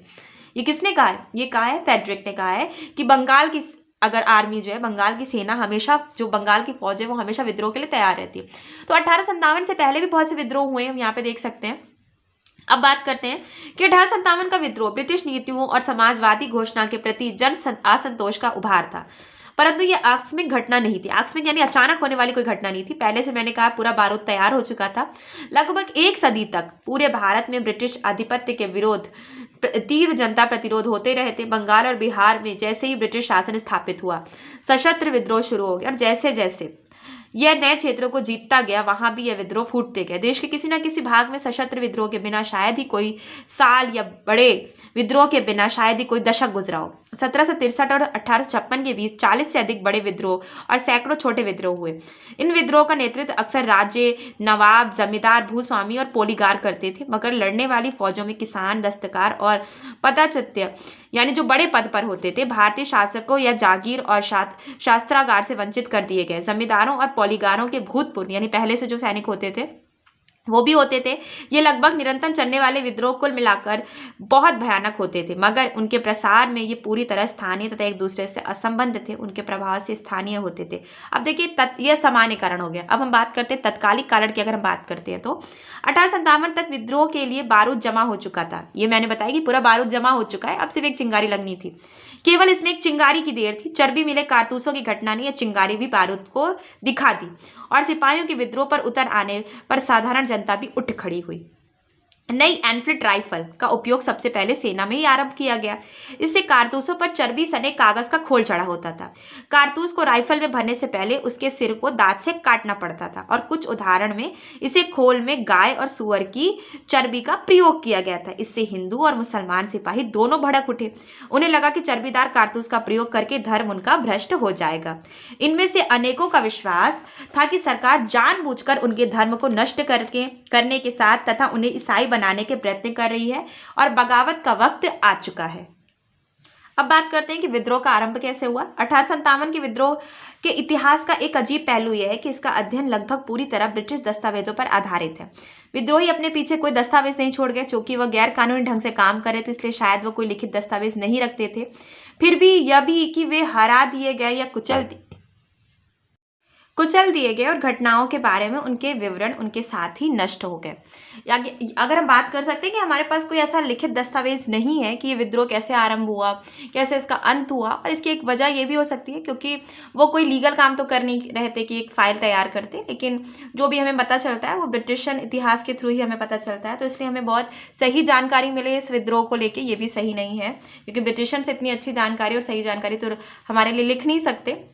ये किसने कहा है? ये कहा है फेडरिक ने कहा है कि बंगाल की अगर आर्मी जो है, बंगाल की सेना हमेशा, जो बंगाल की फौज है वो हमेशा विद्रोह के लिए तैयार रहती है। तो 1857 से पहले भी बहुत से विद्रोह हुए, हम यहाँ पे देख सकते हैं। अब बात करते हैं कि 1857 का विद्रोह ब्रिटिश नीतियों और समाजवादी घोषणा के प्रति जन असंतोष का उभार था, परंतु ये आकस्मिक घटना नहीं थी। आकस्मिक यानी अचानक होने वाली कोई घटना नहीं थी। पहले से मैंने कहा पूरा बारूद तैयार हो चुका था। लगभग एक सदी तक पूरे भारत में ब्रिटिश आधिपत्य के विरोध तीव्र जनता प्रतिरोध होते रहे थे। बंगाल और बिहार में जैसे ही ब्रिटिश शासन स्थापित हुआ, सशस्त्र विद्रोह शुरू हो गया और जैसे जैसे यह नए क्षेत्रों को जीतता गया, वहां भी यह विद्रोह फूटते गए। देश के किसी न किसी भाग में सशस्त्र विद्रोह के बिना शायद ही कोई साल या बड़े विद्रोह के बिना शायद ही कोई दशक गुजरा हो। 1763 और 1856 के बीच 40 से अधिक बड़े विद्रोह और सैकड़ों छोटे विद्रोह हुए। इन विद्रोह का नेतृत्व अक्सर राजे, नवाब, जमींदार, भूस्वामी और पोलीगार करते थे, मगर लड़ने वाली फौजों में किसान, दस्तकार और पदाच्युत यानी जो बड़े पद पर होते थे भारतीय शासकों या जागीर और शास्त्रागार से वंचित कर दिए गए। जमींदारों और पोलीगारों के भूतपूर्व यानी पहले से जो सैनिक होते थे वो भी होते थे। ये लगभग निरंतर चलने वाले विद्रोह कुल मिलाकर बहुत भयानक होते थे, मगर उनके प्रसार में ये पूरी तरह स्थानीय तथा एक दूसरे से असंबद्ध थे, उनके प्रभाव से स्थानीय होते थे। अब देखिए यह सामान्य कारण हो गया। अब हम बात करते हैं तत्कालिक कारण की। अगर हम बात करते हैं तो 1857 तक विद्रोह के लिए बारूद जमा हो चुका था। ये मैंने बताया कि पूरा बारूद जमा हो चुका है, अब सिर्फ एक चिंगारी लगनी थी। केवल इसमें एक चिंगारी की देर थी। चर्बी मिले कारतूसों की घटना ने यह चिंगारी भी बारूद को दिखा दी और सिपाहियों के विद्रोह पर उतर आने पर साधारण जनता भी उठ खड़ी हुई। नई एनफील्ड राइफल का उपयोग सबसे पहले सेना में ही आरंभ किया गया। इससे कारतूसों पर चर्बी सने कागज का खोल चढ़ा होता था। कारतूस को राइफल में भरने से पहले उसके सिर को दांत से काटना पड़ता था और कुछ उदाहरण में इसे खोल में गाय और सुअर की चर्बी का प्रयोग किया गया था। इससे हिंदू और मुसलमान सिपाही दोनों भड़क उठे। उन्हें लगा कि चर्बीदार कारतूस का प्रयोग करके धर्म उनका भ्रष्ट हो जाएगा। इनमें से अनेकों का विश्वास था कि सरकार जानबूझकर उनके धर्म को नष्ट करने के साथ तथा उन्हें ईसाई बनाने के प्रयत्न कर रही है और बगावत का वक्त आ चुका है। अब बात करते हैं कि विद्रोह का आरंभ कैसे हुआ। 1857 के विद्रोह के इतिहास का एक अजीब पहलू यह है कि इसका अध्ययन लगभग पूरी तरह ब्रिटिश दस्तावेजों पर आधारित है। विद्रोही अपने पीछे कोई दस्तावेज नहीं छोड़ गए। चूंकि वह गैर कानूनी ढंग से काम कर रहे थे, इसलिए शायद वो कोई लिखित दस्तावेज नहीं रखते थे। फिर भी यह भी कि वे हरा दिए गए या कुचल दिए गए और घटनाओं के बारे में उनके विवरण उनके साथ ही नष्ट हो गए। अगर हम बात कर सकते हैं कि हमारे पास कोई ऐसा लिखित दस्तावेज नहीं है कि ये विद्रोह कैसे आरंभ हुआ, कैसे इसका अंत हुआ, और इसकी एक वजह ये भी हो सकती है क्योंकि वो कोई लीगल काम तो कर नहीं रहे थे कि एक फाइल तैयार करते, लेकिन जो भी हमें पता चलता है वो ब्रिटिशन इतिहास के थ्रू ही हमें पता चलता है। तो इसलिए हमें बहुत सही जानकारी मिले इस विद्रोह को लेके, ये भी सही नहीं है क्योंकि ब्रिटिशन से इतनी अच्छी जानकारी और सही जानकारी तो हमारे लिए लिख नहीं सकते।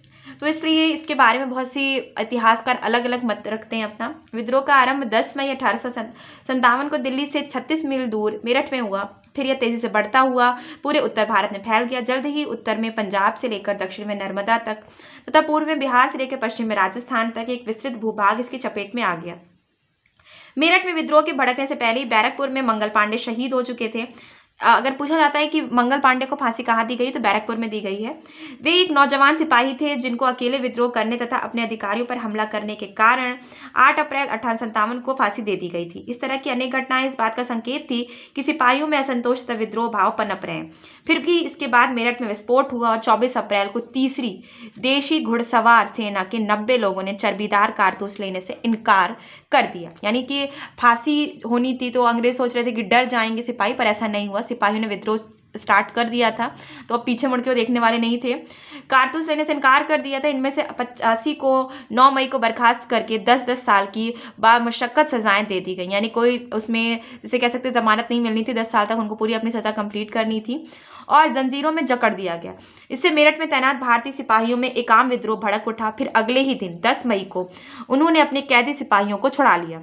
तो इसलिए इसके बारे में बहुत सी इतिहासकार अलग अलग मत रखते हैं अपना। विद्रोह का आरंभ 10 मई 1857 को दिल्ली से 36 मील दूर मेरठ में हुआ। फिर यह तेजी से बढ़ता हुआ पूरे उत्तर भारत में फैल गया। जल्द ही उत्तर में पंजाब से लेकर दक्षिण में नर्मदा तक तथा पूर्व में बिहार से लेकर पश्चिम में राजस्थान तक एक विस्तृत भूभाग इसकी चपेट में आ गया। मेरठ में विद्रोह के भड़कने से पहले ही बैरकपुर में मंगल पांडे शहीद हो चुके थे। अगर पूछा जाता है कि मंगल पांडे को फांसी कहाँ दी गई, तो बैरकपुर में दी गई है। वे एक नौजवान सिपाही थे जिनको अकेले विद्रोह करने तथा अपने अधिकारियों पर हमला करने के कारण 8 अप्रैल 1857 को फांसी दे दी गई थी। इस तरह की अनेक घटनाएं इस बात का संकेत थी कि सिपाहियों में असंतोष तथा विद्रोह भाव पनप रहे हैं। फिर भी इसके बाद मेरठ में विस्फोट हुआ और 24 अप्रैल को तीसरी देशी घुड़सवार सेना के 90 लोगों ने चर्बीदार कारतूस लेने से इनकार कर दिया। यानी कि फांसी होनी थी तो अंग्रेज सोच रहे थे कि डर जाएंगे सिपाही, पर ऐसा नहीं हुआ। सिपाहियों ने विद्रोह स्टार्ट कर दिया था, तो अब पीछे मुड़ के वो देखने वाले नहीं थे। कारतूस लेने से इनकार कर दिया था। इनमें से 85 को 9 मई को बर्खास्त करके 10-10 साल की बामशक्कत सजाएं दे दी गई। यानी कोई उसमें जिसे कह सकते जमानत नहीं मिलनी थी। 10 साल तक उनको पूरी अपनी सजा कंप्लीट करनी थी और जंजीरों में जकड़ दिया गया। इससे मेरठ में तैनात भारतीय सिपाहियों में एक आम विद्रोह भड़क उठा। फिर अगले ही दिन 10 मई को उन्होंने अपने कैदी सिपाहियों को छुड़ा लिया,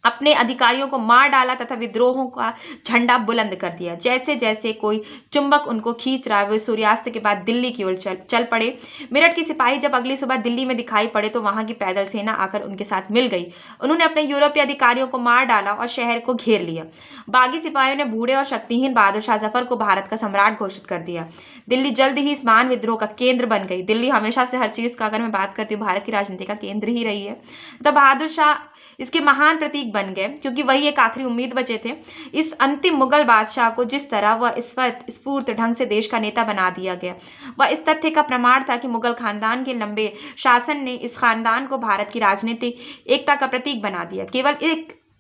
अपने अधिकारियों को मार डाला तथा विद्रोहों का झंडा बुलंद कर दिया। जैसे जैसे कोई चुंबक उनको खींच रहा है, वे सूर्यास्त के बाद दिल्ली की ओर चल पड़े। मेरठ के सिपाही जब अगली सुबह दिल्ली में दिखाई पड़े तो वहां की पैदल सेना आकर उनके साथ मिल गई। उन्होंने अपने यूरोपीय अधिकारियों को मार डाला और शहर को घेर लिया। बागी सिपाहियों ने बूढ़े और शक्तिहीन बहादुर शाह जफर को भारत का सम्राट घोषित कर दिया। दिल्ली जल्द ही इस महान विद्रोह का केंद्र बन गई। दिल्ली हमेशा से हर चीज का, अगर मैं बात करती हूँ, भारत की राजनीति का केंद्र ही रही है। तब बहादुर शाह इसके महान प्रतीक बन गए क्योंकि वही एक आखिरी उम्मीद बचे थे। इस अंतिम मुगल बादशाह को जिस तरह वह स्फूर्त ढंग से देश का नेता बना दिया गया, वह इस तथ्य का प्रमाण था कि मुगल खानदान के लंबे शासन ने इस खानदान को भारत की राजनीतिक एकता का प्रतीक बना दिया। केवल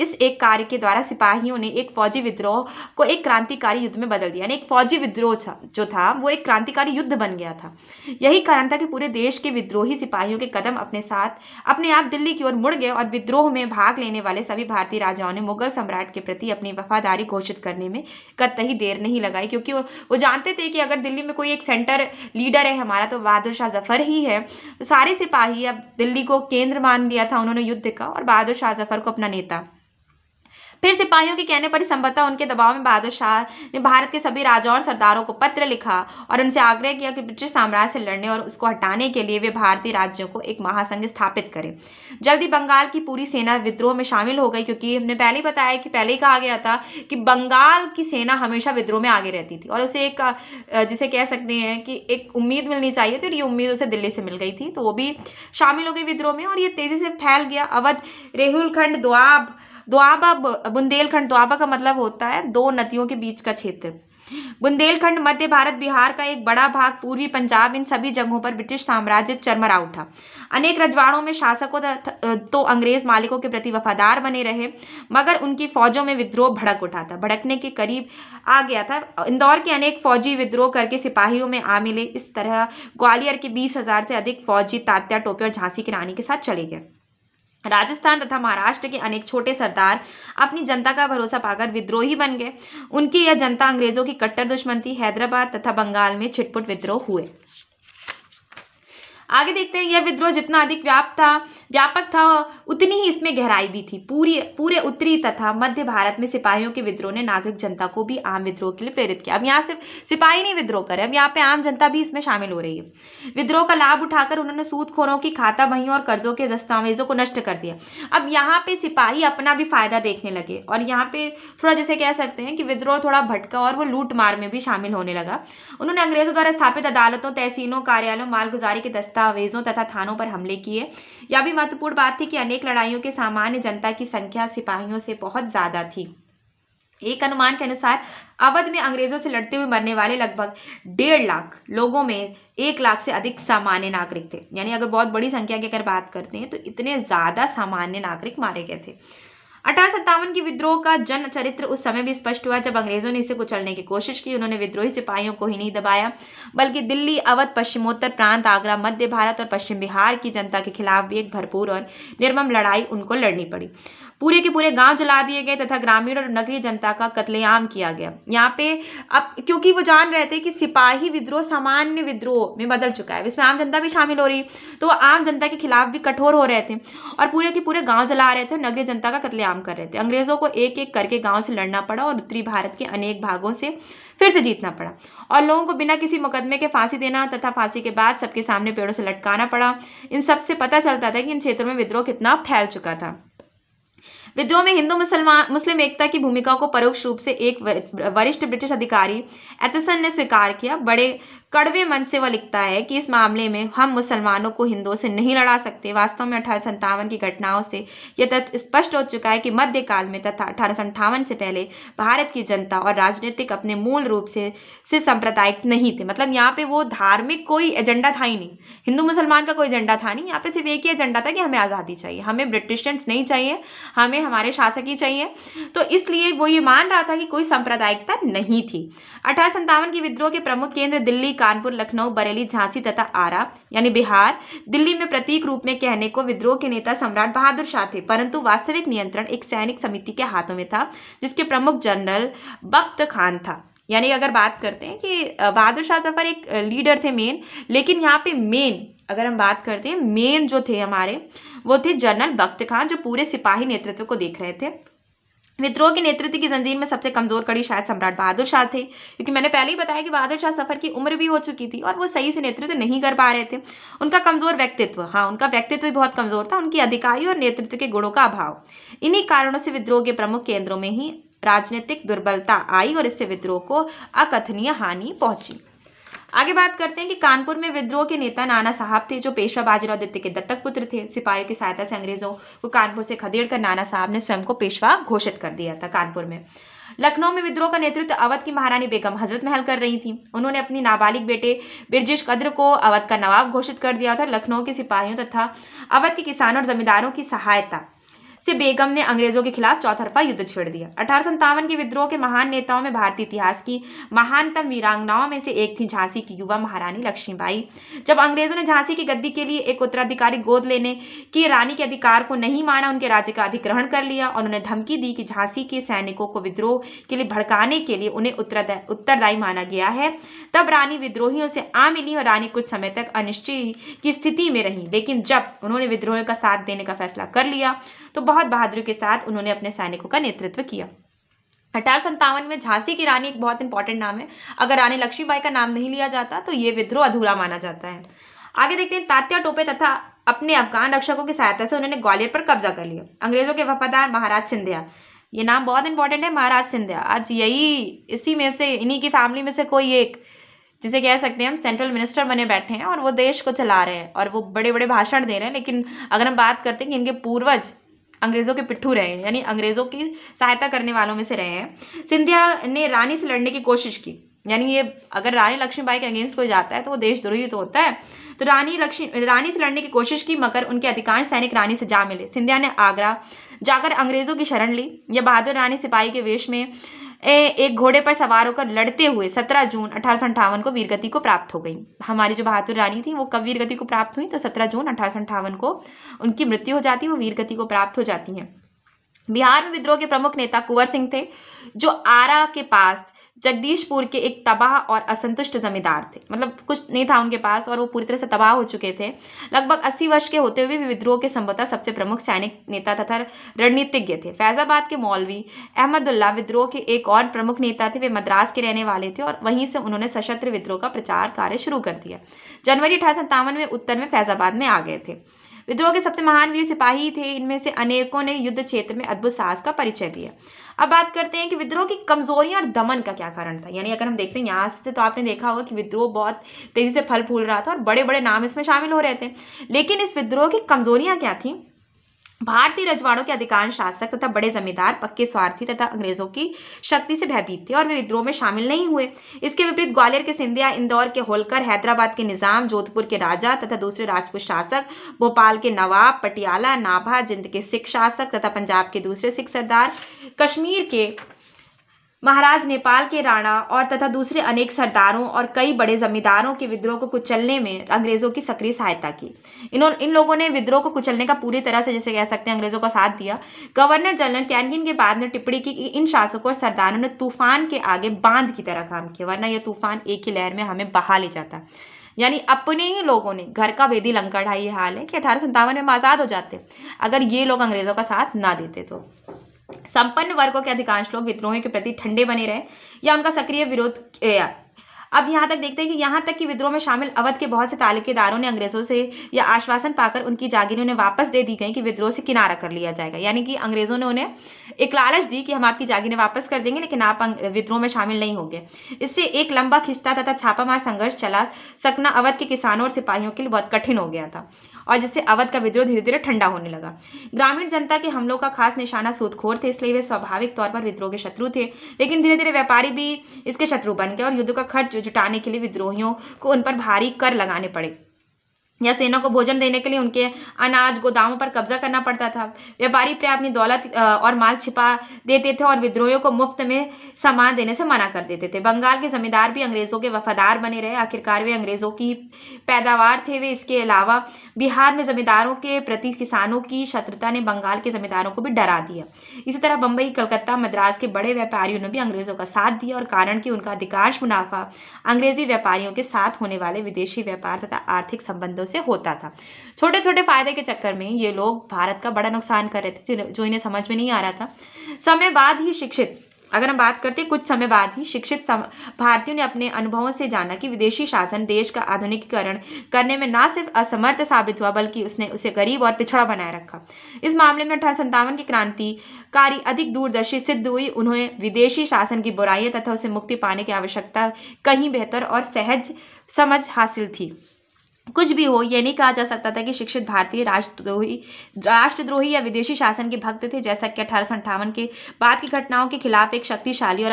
इस एक कार्य के द्वारा सिपाहियों ने एक फौजी विद्रोह को एक क्रांतिकारी युद्ध में बदल दिया। यानी एक फौजी विद्रोह जो था वो एक क्रांतिकारी युद्ध बन गया था। यही कारण था कि पूरे देश के विद्रोही सिपाहियों के कदम अपने आप दिल्ली की ओर मुड़ गए और विद्रोह में भाग लेने वाले सभी भारतीय राजाओं ने मुगल सम्राट के प्रति अपनी वफादारी घोषित करने में कतई देर नहीं लगाई, क्योंकि वो जानते थे कि अगर दिल्ली में कोई एक सेंटर लीडर है हमारा तो बहादुर शाह जफर ही है। तो सारे सिपाही अब दिल्ली को केंद्र मान दिया था उन्होंने युद्ध का, और बहादुर शाह जफर को अपना नेता। फिर सिपाहियों के कहने पर ही संभवतः उनके दबाव में बहादुर शाह ने भारत के सभी राजाओं और सरदारों को पत्र लिखा और उनसे आग्रह किया कि ब्रिटिश साम्राज्य से लड़ने और उसको हटाने के लिए वे भारतीय राज्यों को एक महासंघ स्थापित करें। जल्दी बंगाल की पूरी सेना विद्रोह में शामिल हो गई, क्योंकि हमने पहले ही बताया कि पहले ही कहा गया था कि बंगाल की सेना हमेशा विद्रोह में आगे रहती थी और उसे एक जिसे कह सकते हैं कि एक उम्मीद मिलनी चाहिए थी, और ये उम्मीद उसे दिल्ली से मिल गई थी, तो वो भी शामिल हो गई विद्रोह में और ये तेजी से फैल गया। अवध, रेहुलखंड, दोआबा, बुंदेलखंड। दोआबा का मतलब होता है 2 नदियों के बीच का क्षेत्र। बुंदेलखंड, मध्य भारत, बिहार का एक बड़ा भाग, पूर्वी पंजाब, इन सभी जगहों पर ब्रिटिश साम्राज्य चरमरा उठा। अनेक रजवाड़ों में शासकों तो अंग्रेज मालिकों के प्रति वफादार बने रहे, मगर उनकी फौजों में विद्रोह भड़क उठा था, भड़कने के करीब आ गया था। इंदौर के अनेक फौजी विद्रोह करके सिपाहियों में आ मिले। इस तरह ग्वालियर के 20,000 से अधिक फौजी तात्या टोपे और झांसी की रानी के साथ चले गए। राजस्थान तथा महाराष्ट्र के अनेक छोटे सरदार अपनी जनता का भरोसा पाकर विद्रोही बन गए। उनकी यह जनता अंग्रेजों की कट्टर दुश्मन थी। हैदराबाद तथा बंगाल में छिटपुट विद्रोह हुए। आगे देखते हैं, यह विद्रोह जितना अधिक व्याप्त था, व्यापक था, उतनी ही इसमें गहराई भी थी। पूरे उत्तरी तथा मध्य भारत में सिपाहियों के विद्रोह ने नागरिक जनता को भी आम विद्रोह के लिए प्रेरित किया। अब यहाँ सिर्फ सिपाही नहीं विद्रोह करे, अब यहाँ पे आम जनता भी इसमें शामिल हो रही है। विद्रोह का लाभ उठाकर उन्होंने सूदखोरों की खाता बहियों और कर्जों के दस्तावेजों को नष्ट कर दिया। अब यहाँ पे सिपाही अपना भी फायदा देखने लगे और यहाँ पे थोड़ा जैसे कह सकते हैं कि विद्रोह थोड़ा भटका और वो लूट मार में भी शामिल होने लगा। उन्होंने अंग्रेजों द्वारा स्थापित अदालतों, तहसीलों, कार्यालयों, मालगुजारी के दस्तावेजों तथा थानों पर हमले किए। यह भी महत्वपूर्ण बात थी कि अनेक लड़ाइयों के सामान्य जनता की संख्या सिपाहियों से बहुत ज्यादा थी। एक अनुमान के अनुसार अवध में अंग्रेजों से लड़ते हुए मरने वाले लगभग 1.5 लाख लोगों में 1 लाख से अधिक सामान्य नागरिक थे। यानी अगर बहुत बड़ी संख्या की अगर बात करते हैं तो इतने ज्यादा सामान्य नागरिक मारे गए थे। 1857 की विद्रोह का जन चरित्र उस समय भी स्पष्ट हुआ जब अंग्रेजों ने इसे कुचलने की कोशिश की। उन्होंने विद्रोही सिपाहियों को ही नहीं दबाया बल्कि दिल्ली, अवध, पश्चिमोत्तर प्रांत, आगरा, मध्य भारत और पश्चिम बिहार की जनता के खिलाफ भी एक भरपूर और निर्मम लड़ाई उनको लड़नी पड़ी। पूरे के पूरे गांव जला दिए गए तथा ग्रामीण और नगरीय जनता का कत्लेआम किया गया। यहाँ पे अब क्योंकि वो जान रहे थे कि सिपाही विद्रोह सामान्य विद्रोह में बदल चुका है, इसमें आम जनता भी शामिल हो रही, तो वो आम जनता के खिलाफ भी कठोर हो रहे थे और पूरे के पूरे गांव जला रहे थे, नगरीय जनता का कत्लेआम कर रहे थे। अंग्रेजों को एक एक करके गांव से लड़ना पड़ा और उत्तरी भारत के अनेक भागों से फिर से जीतना पड़ा और लोगों को बिना किसी मुकदमे के फांसी देना तथा फांसी के बाद सबके सामने पेड़ों से लटकाना पड़ा। इन सब से पता चलता था कि इन क्षेत्रों में विद्रोह कितना फैल चुका था। विद्रोह में हिंदू मुस्लिम एकता की भूमिका को परोक्ष रूप से एक वरिष्ठ ब्रिटिश अधिकारी एचसन ने स्वीकार किया। बड़े कड़वे मन से वह लिखता है कि इस मामले में हम मुसलमानों को हिंदुओं से नहीं लड़ा सकते। वास्तव में 1857 की घटनाओं से यह तथ्य स्पष्ट हो चुका है कि मध्यकाल में तथा 1858 से पहले भारत की जनता और राजनीतिक अपने मूल रूप से सांप्रदायिक नहीं थे। मतलब यहाँ पे वो धार्मिक कोई एजेंडा था ही नहीं, हिंदू मुसलमान का कोई एजेंडा था नहीं। यहाँ पे सिर्फ एक ही एजेंडा था कि हमें आज़ादी चाहिए, हमें ब्रिटिशर्स नहीं चाहिए, हमें हमारे शासक ही चाहिए। तो इसलिए वो ये मान रहा था कि कोई सांप्रदायिकता नहीं थी। 1857 की विद्रोह के प्रमुख केंद्र दिल्ली, कानपुर, लखनऊ, बरेली, झांसी तथा आरा यानी बिहार। दिल्ली में प्रतीक रूप में कहने को विद्रोह के नेता सम्राट बहादुर शाह थे, परंतु वास्तविक नियंत्रण एक सैनिक समिति के हाथों में था जिसके प्रमुख जनरल बख्त खान था। यानी अगर बात करते हैं कि बहादुर शाह जफर एक लीडर थे मेन, लेकिन यहाँ पे मेन अगर हम बात करते हैं मेन जो थे हमारे वो थे जनरल बख्त खान, जो पूरे सिपाही नेतृत्व को देख रहे थे। विद्रोह के नेतृत्व की जंजीर में सबसे कमजोर कड़ी शायद सम्राट बहादुर शाह थे, क्योंकि मैंने पहले ही बताया कि बहादुर शाह सफर की उम्र भी हो चुकी थी और वो सही से नेतृत्व नहीं कर पा रहे थे। उनका कमजोर व्यक्तित्व, हाँ उनका व्यक्तित्व भी बहुत कमजोर था, उनकी अधिकारी और नेतृत्व के गुणों का अभाव, इन्हीं कारणों से विद्रोह के प्रमुख केंद्रों में ही राजनीतिक दुर्बलता आई और इससे विद्रोह को अकथनीय हानि पहुंची। आगे बात करते हैं कि कानपुर में विद्रोह के नेता नाना साहब थे, जो पेशवा बाजीराव द्वितीय के दत्तक पुत्र थे। सिपाहियों की सहायता से अंग्रेजों को कानपुर से खदेड़कर नाना साहब ने स्वयं को पेशवा घोषित कर दिया था कानपुर में। लखनऊ में विद्रोह का नेतृत्व अवध की महारानी बेगम हजरत महल कर रही थी। उन्होंने अपनी नाबालिग बेटे बिरजिश कद्र को अवध का नवाब घोषित कर दिया था। लखनऊ के सिपाहियों तथा अवध के किसानों और जमींदारों की सहायता से बेगम ने अंग्रेजों के खिलाफ चौतरफा युद्ध छेड़ दिया। 1857 के विद्रोह के महान नेताओं में भारतीय इतिहास की महानतम वीरांगनाओं में से एक थी झांसी की युवा महारानी लक्ष्मीबाई। जब अंग्रेजों ने झांसी की गद्दी के लिए एक उत्तराधिकारी गोद लेने की रानी के अधिकार को नहीं माना, उनके राज्य का अधिग्रहण कर लिया और उन्हें धमकी दी कि झांसी के सैनिकों को विद्रोह के लिए भड़काने के लिए उन्हें उत्तरदायी माना गया है, तब रानी विद्रोहियों से आ मिली और रानी कुछ समय तक अनिश्चित की स्थिति में रही। लेकिन जब उन्होंने विद्रोहियों का साथ देने का फैसला कर लिया तो बहुत बहादुरी के साथ उन्होंने अपने सैनिकों का नेतृत्व किया। 1857 में झांसी की रानी एक बहुत इंपॉर्टेंट नाम है, अगर रानी लक्ष्मीबाई का नाम नहीं लिया जाता तो ये विद्रोह अधूरा माना जाता है। आगे देखते हैं, तात्या टोपे तथा अपने अफगान रक्षकों की सहायता से उन्होंने ग्वालियर पर कब्जा कर लिया। अंग्रेजों के वफादार महाराज सिंधिया, ये नाम बहुत इंपॉर्टेंट है, महाराज सिंधिया। आज यही इसी में से इन्हीं की फैमिली में से कोई एक, जिसे कह सकते हैं हम सेंट्रल मिनिस्टर बने बैठे हैं और वो देश को चला रहे हैं और वो बड़े बड़े भाषण दे रहे हैं। लेकिन अगर हम बात करते हैं कि इनके पूर्वज अंग्रेजों के पिट्ठू रहे हैं, यानी अंग्रेजों की सहायता करने वालों में से रहे हैं। सिंधिया ने रानी से लड़ने की कोशिश की, यानी ये अगर रानी लक्ष्मीबाई के अगेंस्ट कोई जाता है तो वो देशद्रोही तो होता है। तो रानी से लड़ने की कोशिश की, मगर उनके अधिकांश सैनिक रानी से जा मिले। सिंधिया ने आगरा जाकर अंग्रेजों की शरण ली। यह बहादुर रानी सिपाही के वेश में एक घोड़े पर सवार होकर लड़ते हुए 17 जून 1858 को वीरगति को प्राप्त हो गई। हमारी जो बहादुर रानी थी वो कब वीरगति को प्राप्त हुई, तो 17 जून 1858 को उनकी मृत्यु हो जाती है, वो वीरगति को प्राप्त हो जाती हैं। बिहार में विद्रोह के प्रमुख नेता कुंवर सिंह थे, जो आरा के पास जगदीशपुर के एक तबाह और असंतुष्ट जमींदार थे, मतलब कुछ नहीं था उनके पास और वो पूरी तरह से तबाह हो चुके थे। लगभग 80 वर्ष के होते हुए भी विद्रोह के संभवतः सबसे प्रमुख सैनिक नेता तथा रणनीतिज्ञ थे। फैजाबाद के मौलवी अहमदुल्ला विद्रोह के एक और प्रमुख नेता थे। वे मद्रास के रहने वाले थे और वहीं से उन्होंने सशस्त्र विद्रोह का प्रचार कार्य शुरू कर दिया। जनवरी 1857 में उत्तर में फैजाबाद में आ गए थे। विद्रोह के सबसे महान वीर सिपाही थे। इनमें से अनेकों ने युद्ध क्षेत्र में अद्भुत साहस का परिचय दिया। अब बात करते हैं कि विद्रोह की कमजोरियां और दमन का क्या कारण था। यानी अगर हम देखते हैं यहाँ से तो आपने देखा होगा कि विद्रोह बहुत तेजी से फल फूल रहा था और बड़े बड़े नाम इसमें शामिल हो रहे थे, लेकिन इस विद्रोह की कमजोरियां क्या थी। भारतीय रजवाड़ों के अधिकांश शासक तथा बड़े जमींदार पक्के स्वार्थी तथा अंग्रेजों की शक्ति से भयभीत थे और वे विद्रोह में शामिल नहीं हुए। इसके विपरीत ग्वालियर के सिंधिया, इंदौर के होलकर, हैदराबाद के निजाम, जोधपुर के राजा तथा दूसरे राजपूत शासक, भोपाल के नवाब, पटियाला, नाभा, जिंद के सिख शासक तथा पंजाब के दूसरे सिख सरदार, कश्मीर के महाराज, नेपाल के राणा और तथा दूसरे अनेक सरदारों और कई बड़े जमींदारों के विद्रोह को कुचलने में अंग्रेजों की सक्रिय सहायता की। इन लोगों ने विद्रोह को कुचलने का पूरी तरह से, जैसे कह सकते हैं, अंग्रेजों का साथ दिया। गवर्नर जनरल कैनिंग के बाद ने टिप्पणी की कि इन शासकों और सरदारों ने तूफान के आगे बांध की तरह काम किया, वरना यह तूफान एक ही लहर में हमें बहा ले जाता। यानी अपने ही लोगों ने घर का भेदी लंका ढाई। ये हाल है कि 1857 में हम आज़ाद हो जाते अगर ये लोग अंग्रेजों का साथ ना देते तो। संपन्न वर्गों के अधिकांश लोग विद्रोहियों के प्रति ठंडे बने रहे या उनका सक्रिय विरोध किया। अब यहाँ तक देखते हैं कि यहाँ तक कि विद्रोह में शामिल अवध के बहुत से तालुकेदारों ने अंग्रेजों से यह आश्वासन पाकर उनकी जागीरें उन्हें वापस दे दी गई कि विद्रोह से किनारा कर लिया जाएगा। यानी कि अंग्रेजों ने उन्हें एक लालच दी कि हम आपकी जागीरें वापस कर देंगे, लेकिन आप विद्रोह में शामिल नहीं होंगे। इससे एक लंबा खिंचता तथा छापामार संघर्ष चला सकना अवध के किसानों और सिपाहियों के लिए बहुत कठिन हो गया था और जिससे अवध का विद्रोह धीरे धीरे ठंडा होने लगा। ग्रामीण जनता के हमलों का खास निशाना सूदखोर थे, इसलिए वे स्वाभाविक तौर पर विद्रोह के शत्रु थे। लेकिन धीरे धीरे व्यापारी भी इसके शत्रु बन गए और युद्ध का खर्च जुटाने के लिए विद्रोहियों को उन पर भारी कर लगाने पड़े या सेना को भोजन देने के लिए उनके अनाज गोदामों पर कब्जा करना पड़ता था। व्यापारी प्राय अपनी दौलत और माल छिपा देते थे और विद्रोहियों को मुफ्त में सामान देने से मना कर देते थे। बंगाल के जमींदार भी अंग्रेजों के वफादार बने रहे। आखिरकार वे अंग्रेजों की पैदावार थे। वे इसके अलावा बिहार में जमींदारों के प्रति किसानों की शत्रुता ने बंगाल के जमींदारों को भी डरा दिया। इसी तरह बंबई, कलकत्ता, मद्रास के बड़े व्यापारियों ने भी अंग्रेजों का साथ दिया और कारण कि उनका अधिकांश मुनाफा अंग्रेजी व्यापारियों के साथ होने वाले विदेशी व्यापार तथा आर्थिक संबंधों से होता था। छोटे छोटे फायदे के चक्कर में ये लोग भारत का बड़ा नुकसान कर रहे थे, जो इन्हें समझ में नहीं आ रहा था। समय बाद ही शिक्षित, अगर हम बात करते हैं कुछ समय बाद ही शिक्षित भारतीयों ने अपने अनुभवों से जाना कि विदेशी शासन देश का आधुनिकीकरण करने में न सिर्फ असमर्थ साबित हुआ बल्कि उसने उसे गरीब और पिछड़ा बनाए रखा। इस मामले में 1857 की क्रांतिकारी अधिक दूरदर्शी सिद्ध हुई। उन्हें विदेशी शासन की बुराइयों तथा उसे मुक्ति पाने की आवश्यकता कहीं बेहतर और सहज समझ हासिल थी। कुछ भी हो, यह नहीं कहा जा सकता था कि शिक्षित भारतीय राष्ट्रद्रोही या विदेशी शासन के भक्त थे, जैसा कि 1858 के बाद की घटनाओं के खिलाफ एक शक्तिशाली और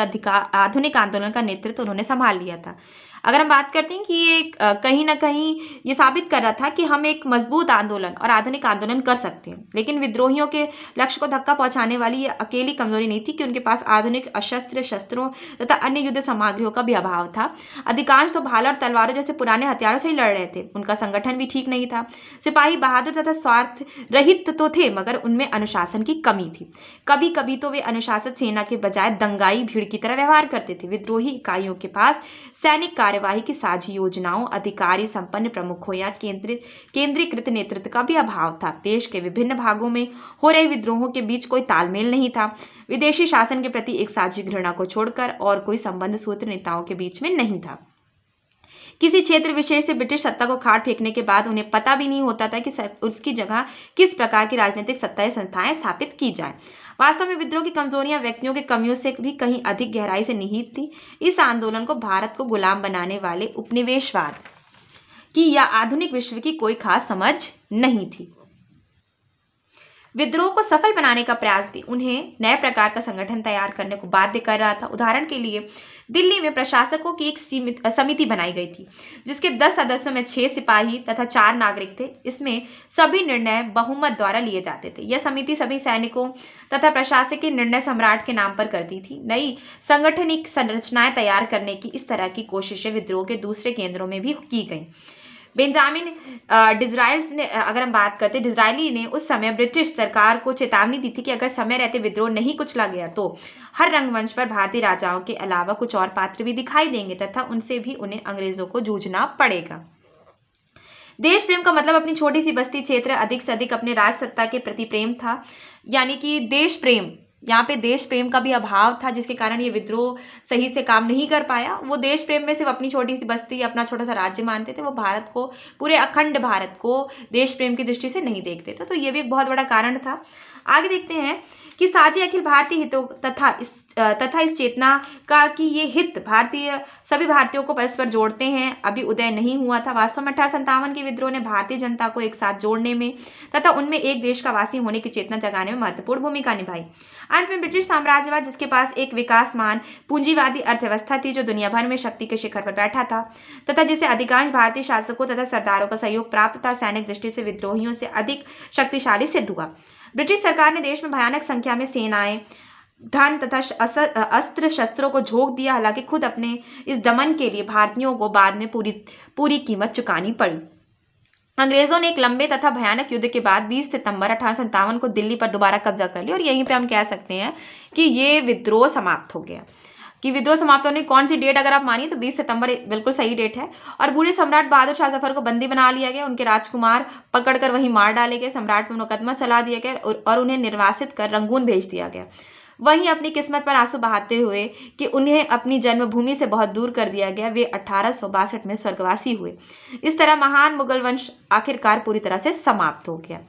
आधुनिक आंदोलन का नेतृत्व उन्होंने संभाल लिया था। अगर हम बात करते हैं कि ये कहीं ना कहीं ये साबित कर रहा था कि हम एक मजबूत आंदोलन और आधुनिक आंदोलन कर सकते हैं। लेकिन विद्रोहियों के लक्ष्य को धक्का पहुंचाने वाली ये अकेली कमजोरी नहीं थी कि उनके पास आधुनिक अशस्त्र शस्त्रों तथा अन्य युद्ध सामग्रियों का भी अभाव था। अधिकांश तो भाला और तलवारों जैसे पुराने हथियारों से ही लड़ रहे थे। उनका संगठन भी ठीक नहीं था। सिपाही बहादुर तथा स्वार्थ रहित तो थे, मगर उनमें अनुशासन की कमी थी। कभी कभी तो वे अनुशासित सेना के बजाय दंगाई भीड़ की तरह व्यवहार करते थे। विद्रोही इकाइयों के पास सैनिक कार्यवाही की साझी योजनाओं, अधिकारी संपन्न प्रमुखों या केंद्रीकृत नेतृत्व का भी अभाव था। देश के विभिन्न भागों में हो रहे विद्रोहों के बीच कोई तालमेल नहीं था। विदेशी शासन के प्रति एक साझी घृणा को छोड़कर और कोई संबंध सूत्र नेताओं के बीच में नहीं था। किसी क्षेत्र विशेष से ब्रिटिश सत्ता को खाड़ फेंकने के बाद उन्हें पता भी नहीं होता था कि उसकी जगह किस प्रकार की राजनीतिक सत्ताएं संस्थाएं स्थापित की जाए। वास्तव में विद्रोह की कमजोरियां व्यक्तियों के कमियों से भी कहीं अधिक गहराई से निहित थी। इस आंदोलन को भारत को गुलाम बनाने वाले उपनिवेशवाद की या आधुनिक विश्व की कोई खास समझ नहीं थी। विद्रोह को सफल बनाने का प्रयास भी उन्हें नए प्रकार का संगठन तैयार करने को बाध्य कर रहा था। उदाहरण के लिए दिल्ली में प्रशासकों की एक समिति बनाई गई थी, जिसके 10 सदस्यों में 6 सिपाही तथा 4 नागरिक थे। इसमें सभी निर्णय बहुमत द्वारा लिए जाते थे। यह समिति सभी सैनिकों तथा प्रशासकीय निर्णय सम्राट के नाम पर करती थी। नई संगठनिक संरचनाएं तैयार करने की इस तरह की कोशिशें विद्रोह के दूसरे केंद्रों में भी की गई। बेंजामिन डिज़राइल्स ने, अगर हम बात करते हैं, डिज़रायली ने उस समय ब्रिटिश सरकार को चेतावनी दी थी कि अगर समय रहते विद्रोह नहीं कुचला गया तो हर रंगमंच पर भारतीय राजाओं के अलावा कुछ और पात्र भी दिखाई देंगे तथा उनसे भी उन्हें अंग्रेजों को जूझना पड़ेगा। देश प्रेम का मतलब अपनी छोटी सी बस्ती क्षेत्र अधिक से अधिक अपने राज सत्ता के प्रति प्रेम था, यानी कि देश प्रेम, यहाँ पे देश प्रेम का भी अभाव था जिसके कारण ये विद्रोह सही से काम नहीं कर पाया। वो देश प्रेम में सिर्फ अपनी छोटी सी बस्ती, अपना छोटा सा राज्य मानते थे, वो भारत को, पूरे अखंड भारत को देश प्रेम की दृष्टि से नहीं देखते थे। तो ये भी एक बहुत बड़ा कारण था। आगे देखते हैं कि साझी अखिल भारतीय हितों तथा इस चेतना का कि ये हित सभी भारतीयों को परस्पर जोड़ते हैं अभी उदय नहीं हुआ था। वास्तव में 1857 के विद्रोह ने भारतीय जनता को एक साथ जोड़ने में तथा उनमें एक देश का वासी होने की चेतना जगाने में महत्वपूर्ण भूमिका निभाई। अंत में ब्रिटिश साम्राज्यवाद, जिसके पास एक विकासमान पूंजीवादी अर्थव्यवस्था थी जो दुनिया भर में शक्ति के शिखर पर बैठा था तथा जिसे अधिकांश भारतीय शासकों तथा सरदारों का सहयोग प्राप्त था, सैनिक दृष्टि से विद्रोहियों से अधिक शक्तिशाली सिद्ध हुआ। ब्रिटिश सरकार ने देश में भयानक संख्या में सेनाएं, धन तथा अस्त्र शस्त्रों को झोंक दिया। हालांकि खुद अपने इस दमन के लिए भारतीयों को बाद में पूरी कीमत चुकानी पड़ी। अंग्रेजों ने एक लंबे तथा भयानक युद्ध के बाद 20 सितंबर 1857 को दिल्ली पर दोबारा कब्जा कर लिया और यहीं पे हम कह सकते हैं कि ये विद्रोह समाप्त हो गया। कि विद्रोह समाप्त होने की कौन सी डेट अगर आप मानिए तो 20 सितंबर बिल्कुल सही डेट है। और बूढ़े सम्राट बहादुर शाह जफर को बंदी बना लिया गया, उनके राजकुमार पकड़कर वहीं मार डाले गए, सम्राट पर मुकदमा चला दिया गया और उन्हें निर्वासित कर रंगून भेज दिया गया। वहीं अपनी किस्मत पर आंसू बहाते हुए कि उन्हें अपनी जन्मभूमि से बहुत दूर कर दिया गया, वे 1862 में स्वर्गवासी हुए। इस तरह महान मुगल वंश आखिरकार पूरी तरह से समाप्त हो गया।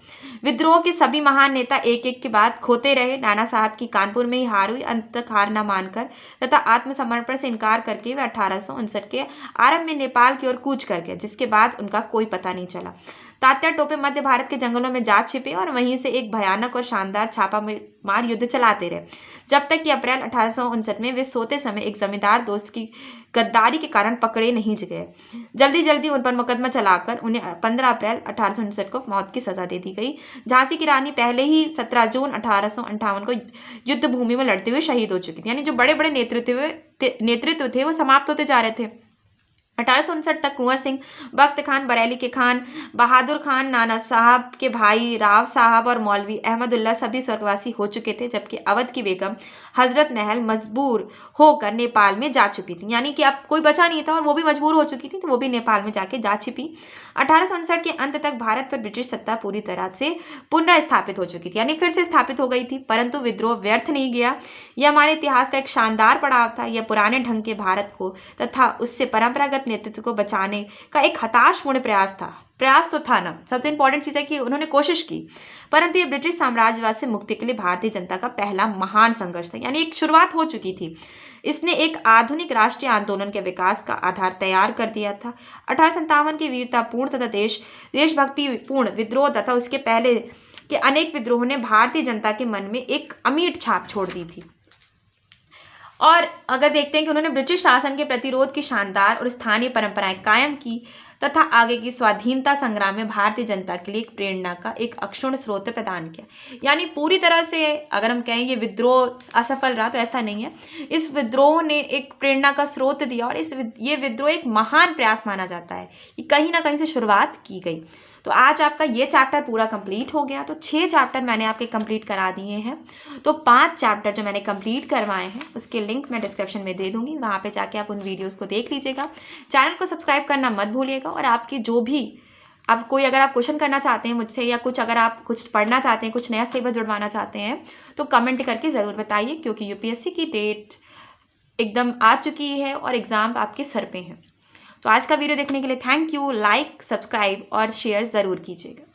विद्रोह के सभी महान नेता एक एक के बाद खोते रहे। नाना साहब की कानपुर में ही हार हुई। अंत तक हार न मानकर तथा आत्मसमर्पण से इनकार करके वे 1859 के आरंभ में नेपाल की ओर कूच कर गए, जिसके बाद उनका कोई पता नहीं चला। तात्या टोपे मध्य भारत के जंगलों में जा छिपे और वहीं से एक भयानक और शानदार छापामार युद्ध चलाते रहे, जब तक कि अप्रैल 1859 में वे सोते समय एक जमींदार दोस्त की गद्दारी के कारण पकड़े नहीं गए। जल्दी उन पर मुकदमा चलाकर उन्हें 15 अप्रैल 1859 को मौत की सजा दे दी गई। झांसी की रानी पहले ही 17 जून 1858 को युद्ध भूमि में लड़ते हुए शहीद हो चुकी थी। यानी जो बड़े बड़े नेतृत्व थे वो समाप्त होते जा रहे थे। 1859 तक कुंवर सिंह, बख्त खान, बरेली के खान, बहादुर खान, नाना साहब के भाई राव साहब और मौलवी अहमदुल्ला सभी स्वर्गवासी हो चुके थे, जबकि अवध की बेगम हजरत महल मजबूर होकर नेपाल में जा चुकी थी। यानी कि अब कोई बचा नहीं था और वो भी मजबूर हो चुकी थी, तो वो भी नेपाल में जाके जा छिपी। 1859 के अंत तक भारत पर ब्रिटिश सत्ता पूरी तरह से पुनः स्थापित हो चुकी थी, यानी फिर से स्थापित हो गई थी। परंतु विद्रोह व्यर्थ नहीं गया। यह हमारे इतिहास का एक शानदार पड़ाव था। यह पुराने ढंग के भारत को तथा उससे परंपरागत नेतृत्व को बचाने का एक हताशपूर्ण प्रयास था। प्रयास तो था ना, सबसे इंपॉर्टेंट चीज़ है कि उन्होंने कोशिश की, परंतु ये ब्रिटिश साम्राज्यवाद से मुक्ति के लिए भारतीय जनता का पहला महान संघर्ष था। यानी एक शुरुआत हो चुकी थी। इसने एक आधुनिक राष्ट्रीय आंदोलन के विकास का आधार तैयार कर दिया था। 1857 के वीरतापूर्ण तथा देशभक्तिपूर्ण विद्रोह तथा उसके पहले के अनेक विद्रोहों ने भारतीय जनता के मन में एक अमिट छाप छोड़ दी थी। और अगर देखते हैं कि उन्होंने ब्रिटिश शासन के प्रतिरोध की शानदार और स्थानीय परंपराएं कायम की तथा आगे की स्वाधीनता संग्राम में भारतीय जनता के लिए एक प्रेरणा का एक अक्षुण्ण स्रोत प्रदान किया। यानी पूरी तरह से अगर हम कहें ये विद्रोह असफल रहा तो ऐसा नहीं है। इस विद्रोह ने एक प्रेरणा का स्रोत दिया और ये विद्रोह एक महान प्रयास माना जाता है कि कहीं ना कहीं से शुरुआत की गई। तो आज आपका ये चैप्टर पूरा कंप्लीट हो गया। तो 6 चैप्टर मैंने आपके कंप्लीट करा दिए हैं। तो 5 चैप्टर जो मैंने कंप्लीट करवाए हैं उसके लिंक मैं डिस्क्रिप्शन में दे दूंगी, वहाँ पे जाके आप उन वीडियोस को देख लीजिएगा। चैनल को सब्सक्राइब करना मत भूलिएगा। और आपकी जो भी अगर आप क्वेश्चन करना चाहते हैं मुझसे या कुछ अगर आप कुछ पढ़ना चाहते हैं, कुछ नया सिलेबस जुड़वाना चाहते हैं तो कमेंट करके ज़रूर बताइए, क्योंकि UPSC की डेट एकदम आ चुकी है और एग्ज़ाम आपके सर पे हैं। तो आज का वीडियो देखने के लिए थैंक यू। लाइक, सब्सक्राइब और शेयर ज़रूर कीजिएगा।